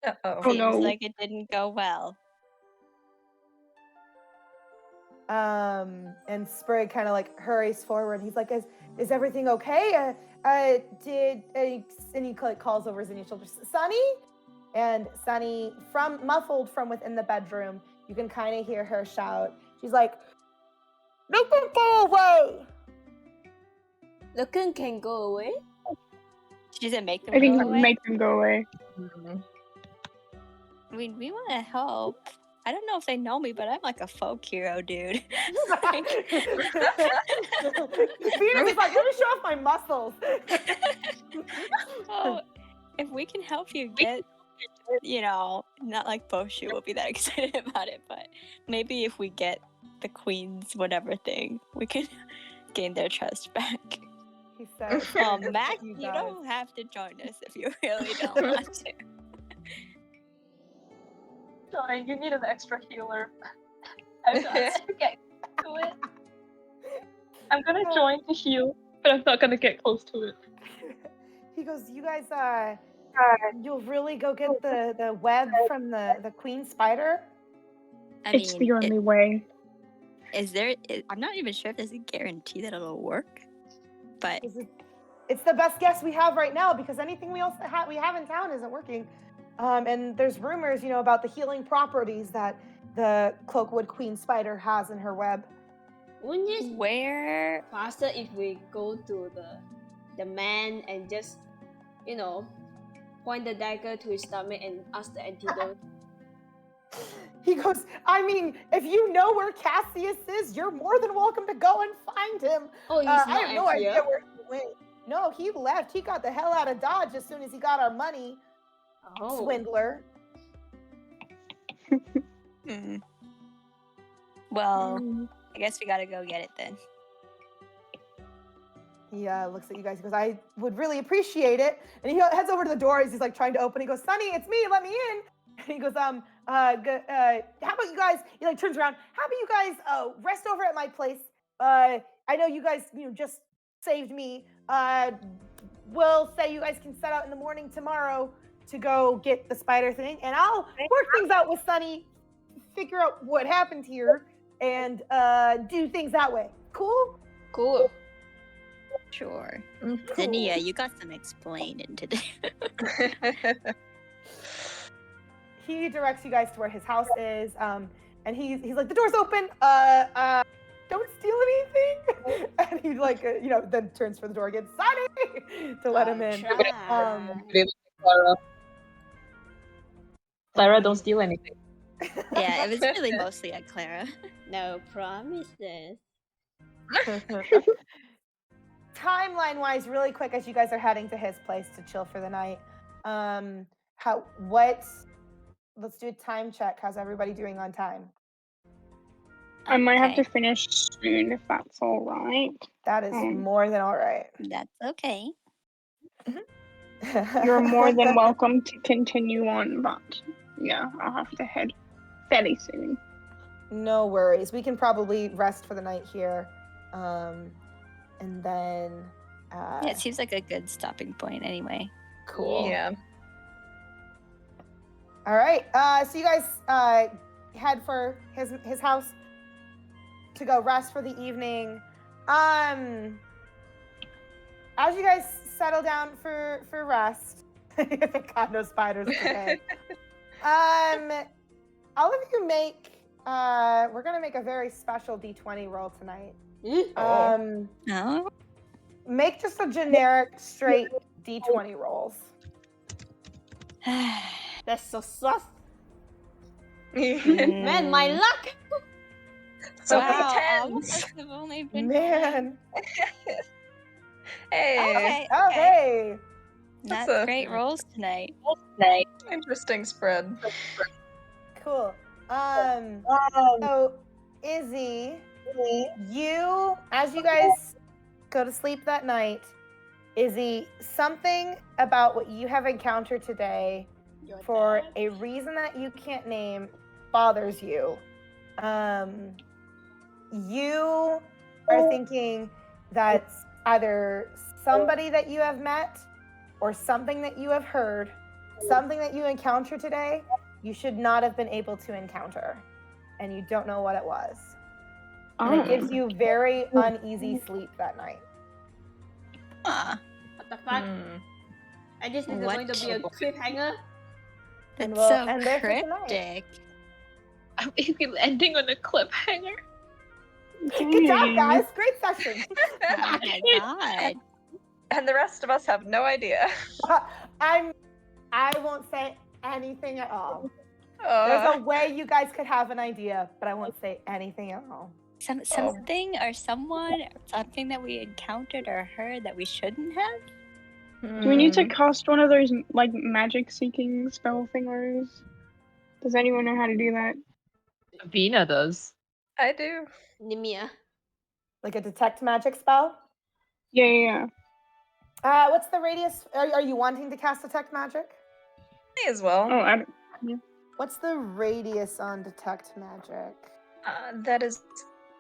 Uh-oh. Seems like it didn't go well. And Sprig kind of hurries forward. He's like, is everything okay? And he calls over Zinnia's shoulder, Sunny? And Sunny, muffled from within the bedroom, you can kind of hear her shout. She's like, "Make them go away!" Looking can go away? She said make them I think go away? make them go away. I mean, we want to help. I don't know if they know me, but I'm like a folk hero, dude. Venus is like, let me show off my muscles. Oh, if we can help you get, not like Boshi will be that excited about it, but maybe if we get the queen's whatever thing, we can gain their trust back. He says, Mac, you don't have to join us if you really don't want to. Fine, you need an extra healer. I'm not gonna get to it. I'm gonna join to heal, but I'm not gonna get close to it. He goes, you guys, you'll really go get the web from the queen spider? It's the only way. I'm not even sure if there's a guarantee that it'll work, but it's the best guess we have right now because anything we have in town isn't working. And there's rumors, about the healing properties that the Cloakwood Queen Spider has in her web. Wouldn't it where faster if we go to the man and just, point the dagger to his stomach and ask the antidote? He goes, I mean, if you know where Cassius is, you're more than welcome to go and find him. Oh, he's I not have no here? idea where he went. No, he left. He got the hell out of Dodge as soon as he got our money. Oh. Swindler. Well, I guess we gotta go get it then. He looks at you guys. He goes, I would really appreciate it. And he heads over to the door as he's like trying to open. He goes, Sonny, it's me. Let me in. And he goes, how about you guys? He like turns around. How about you guys rest over at my place? I know you guys, just saved me. We'll say you guys can set out in the morning tomorrow to go get the spider thing, and I'll work things out with Sonny, figure out what happened here, and do things that way. Cool? Cool. Sure. Cool. Zinnia, you got some explaining to do. He directs you guys to where his house is, and he's like, the door's open. Don't steal anything. And he like, then turns for the door again, Sonny, to let him in. Clara, don't steal anything. Yeah, it was really mostly at Clara. No promises. Timeline-wise, really quick, as you guys are heading to his place to chill for the night, let's do a time check. How's everybody doing on time? I might have to Okay. finish soon if that's all right. That is more than all right. That's okay. You're more than welcome to continue on, but yeah, I'll have to head fairly soon. No worries. We can probably rest for the night here. And then... Yeah, it seems like a good stopping point anyway. Cool. Yeah. All right. So you guys head for his house to go rest for the evening. As you guys settle down for rest, thank God no spiders today. All of you make. We're gonna make a very special D20 roll tonight. Oh? Make just a generic straight D20 rolls. That's so sus. Man, Man, my luck. So wow, many all of tens. us have only been Man. Hey, Oh, hey. Not That's a- great rolls tonight. interesting spread. Cool. So Izzy, as you guys go to sleep that night, Izzy, something about what you have encountered today, for a reason that you can't name, bothers you. You are thinking that either somebody that you have met or something that you have heard, something that you encountered today, you should not have been able to encounter, and you don't know what it was. And it gives you very uneasy sleep that night. Huh. What the fuck? And this is going to be a cliffhanger. And That's we'll so end there for tonight. cryptic. Are we ending on a cliffhanger? Good job, guys. Great session. Oh my god. And the rest of us have no idea. I won't say anything at all. There's a way you guys could have an idea, but I won't say anything at all. Something or someone or something that we encountered or heard that we shouldn't have? Do we need to cast one of those like magic seeking spell thingers? Does anyone know how to do that? Vena does. I do. Nemeia. Like a detect magic spell? Yeah. What's the radius? Are you wanting to cast detect magic? Me as well. Oh, I don't. What's the radius on detect magic? That is,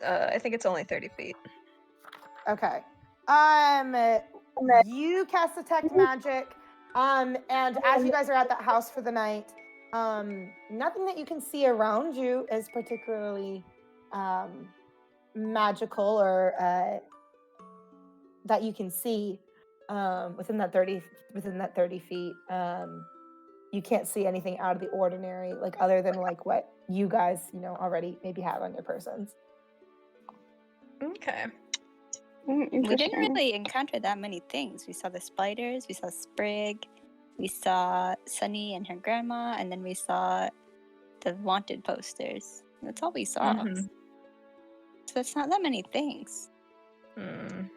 I think it's only 30 feet. Okay. You cast detect magic, and as you guys are at that house for the night, nothing that you can see around you is particularly magical or that you can see within that 30 feet. You can't see anything out of the ordinary, like other than like what you guys, already maybe have on your persons. Okay. We didn't really encounter that many things. We saw the spiders, we saw Sprig, we saw Sunny and her grandma, and then we saw the wanted posters. That's all we saw. Mhm. So that's not that many things. Hmm.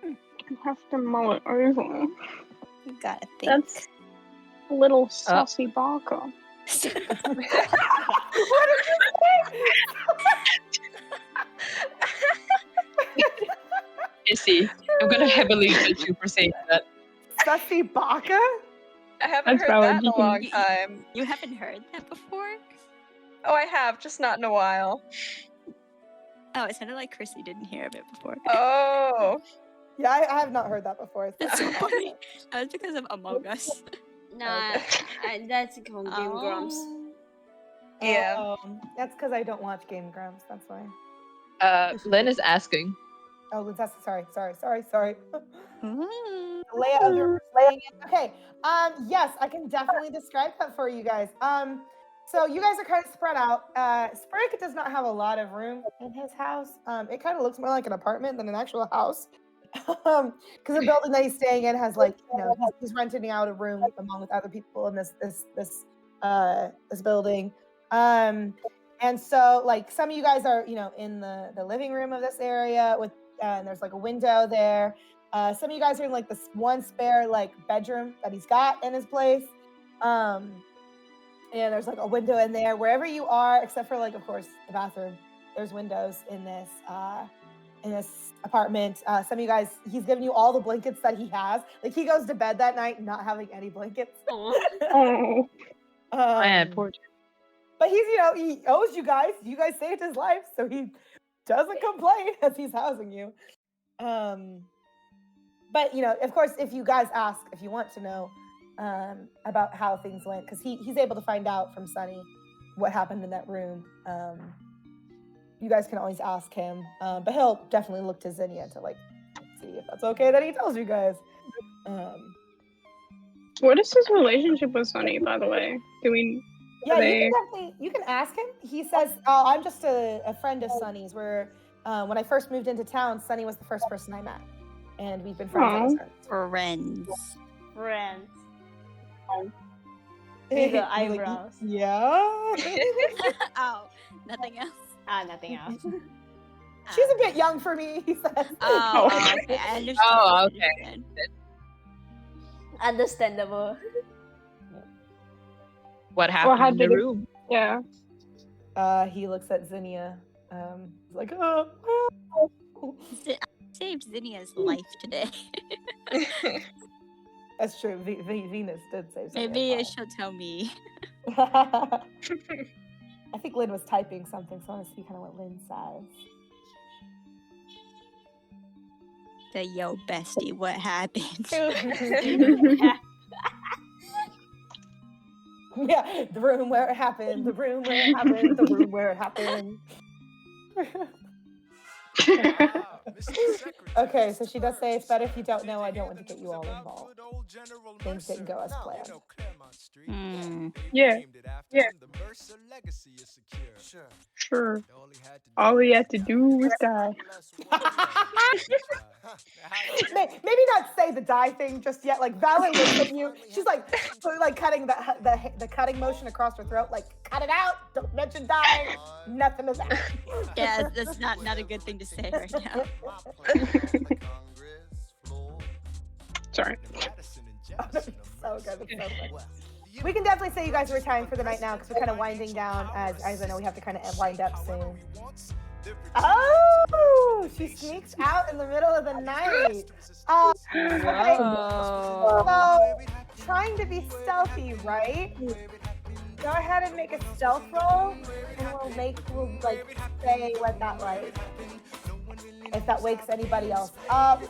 You have to mull it over. You gotta think. That's a little saucy baka. What did you Issy, I'm gonna heavily judge you for saying that. say? Sussy baka? I haven't That's heard valid, that in you a can- long time. You haven't heard that before? Oh, I have, just not in a while. Oh, it sounded like Krissey didn't hear of it before. Oh. Yeah, I have not heard that before. That's so funny. That was because of Among Us. Nah, that's from Game Grumps. Yeah. That's because I don't watch Game Grumps. That's why. Lyn is asking. Oh, that's sorry. Ooh. Leia of your playing it. Okay. Yes, I can definitely describe that for you guys. So you guys are kind of spread out. Sprig does not have a lot of room in his house. It kind of looks more like an apartment than an actual house. Because the building that he's staying in has like, he's renting out a room along with other people in this building. And so like some of you guys are, in the living room of this area with and there's like a window there. Some of you guys are in like this one spare like bedroom that he's got in his place. And there's like a window in there. Wherever you are, except for like of course the bathroom, there's windows in this apartment. Some of you guys, he's giving you all the blankets that he has. Like he goes to bed that night not having any blankets. Oh. Man, poor. But he's, he owes you guys. You guys saved his life, so he doesn't complain as he's housing you. But of course, if you guys ask, if you want to know about how things went, because he's able to find out from Sunny what happened in that room. You guys can always ask him, but he'll definitely look to Zinnia to like see if that's okay that he tells you guys. What is his relationship with Sunny, by the way? Yeah, you can ask him. He says, "Oh, I'm just a friend of Sunny's. Where when I first moved into town, Sunny was the first person I met, and we've been friends ever since." Friends. Bigger eyebrows. Yeah. Oh, nothing else. Nothing else. She's a bit young for me, he says. Oh, okay. I understand. Oh, okay. I understand. Understandable. What happened in the room? Yeah. He looks at Zinnia. He's like, oh. Saved Zinnia's life today. That's true. Venus did save Zinnia's Maybe life. she'll tell me. I think Lyn was typing something, so I want to see kind of what Lyn says. Yo, bestie, what happened? Yeah, the room where it happened, the room where it happened, the room where it happened. Okay, so she does say it's better if you don't know. I don't want to get you all involved. Things didn't go as planned. Yeah. Sure. All we had to do was die. Maybe not say the die thing just yet. Like Valen looks at you. She's like cutting the cutting motion across her throat. Like cut it out. Don't mention dying. Nothing of that. Yeah, that's not a good thing to say right now. Sorry. So good. It's so good. We can definitely say you guys are retiring for the night now because we're kind of winding down as I know we have to kind of wind up soon. Oh, she sneaks out in the middle of the night. Okay. So, trying to be stealthy, right? Go ahead and make a stealth roll, and we'll say what that like. If that wakes anybody else up.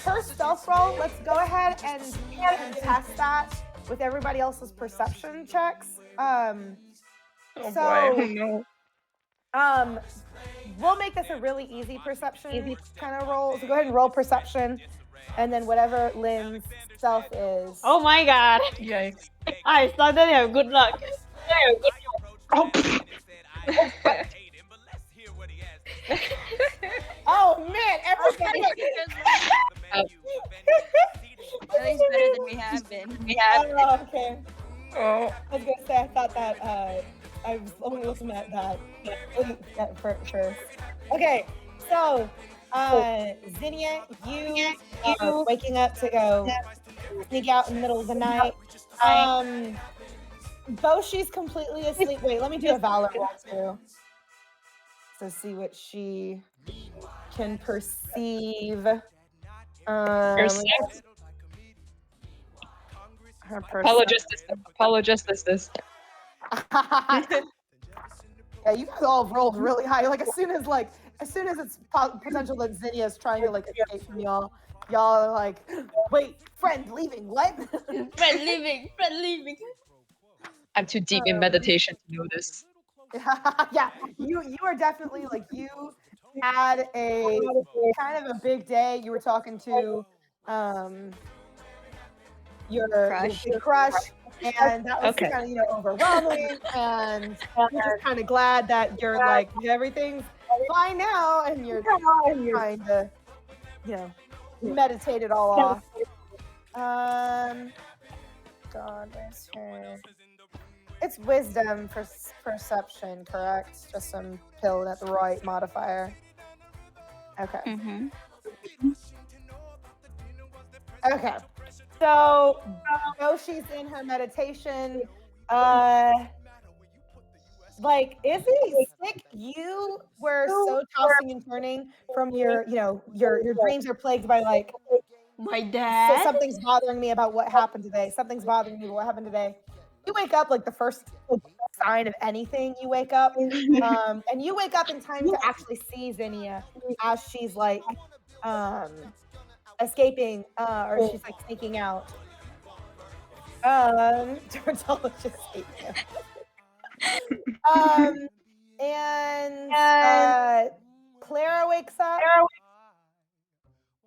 First stealth roll, let's go ahead and test that with everybody else's perception checks. We'll make this a really easy perception kind of roll. So go ahead and roll perception, and then whatever Lyn's stealth is. Oh my god! Yikes. I started to have good luck. Oh man, everybody! At least better than we have been. Oh, okay. Oh. I was gonna say I thought that I was only looking at that first. Okay, so Zinnia, you are waking up to go sneak out in the middle of the night. Boshi's completely asleep. Wait, let me do a Valor roll too. So see what she can perceive. Her Apologist this. Yeah, you guys all rolled really high. Like as soon as it's potential that Zinnia is trying to like escape from y'all are like, wait, friend leaving? What? Friend leaving. I'm too deep in meditation to know this. Yeah, you are definitely like you had a kind of a big day. You were talking to your big crush, and that was kind of overwhelming, and you're just kind of glad that you're like everything's fine now, and you're trying to meditate it all off. God, where's her? It's wisdom for perception, correct? Just some pill at the right modifier. Okay. Mm-hmm. Okay. So Boshi's in her meditation. Like Issy, sick. You were so tossing and turning from your dreams are plagued by like My dad. So something's bothering me about what happened today. Something's bothering me about what happened today. You wake up like the first sign of anything. You wake up, and you wake up in time to actually see Zinnia as she's like escaping, or she's like sneaking out. Tortella just ate him. And Clara wakes up.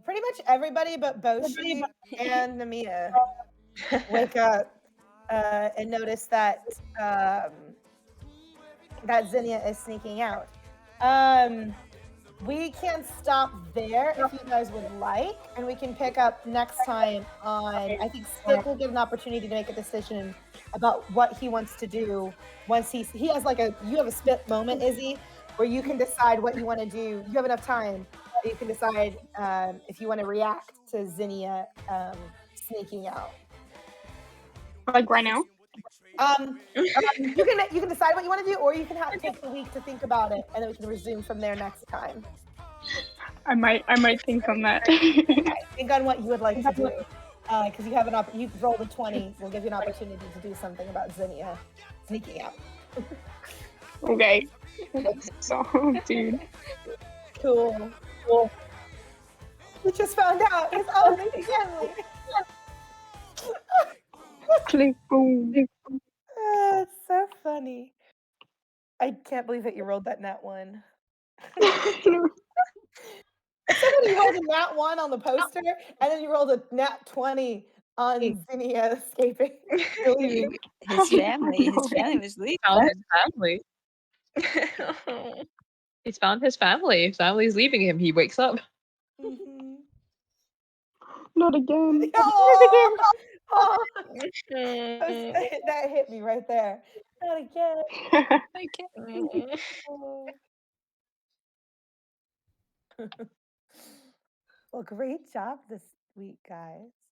Pretty much everybody but Boshi and Nemeia wake up and notice that that Zinnia is sneaking out. We can stop there if you guys would like, and we can pick up next time on. I think Stick will get an opportunity to make a decision about what he wants to do once he has like you have a split moment, Izzy, where you can decide what you want to do. You have enough time that you can decide if you want to react to Zinnia sneaking out. Like right now? You can decide what you want to do, or you can take the week to think about it, and then we can resume from there next time. I might think on that. Okay, think on what you would like to do, because you have you've rolled a 20. We'll give you an opportunity to do something about Zinnia sneaking out. Okay. So, dude. Cool. We just found out his own family. Click boom. It's so funny. I can't believe that you rolled that nat 1. Except when you rolled a nat 1 on the poster, and then you rolled a nat 20 on Zinnia escaping. His family was leaving. Found his family. He's found his family. His family's leaving him. He wakes up. Mm-hmm. Not again. Oh, that hit me right there. Not again. Well, great job this week, guys.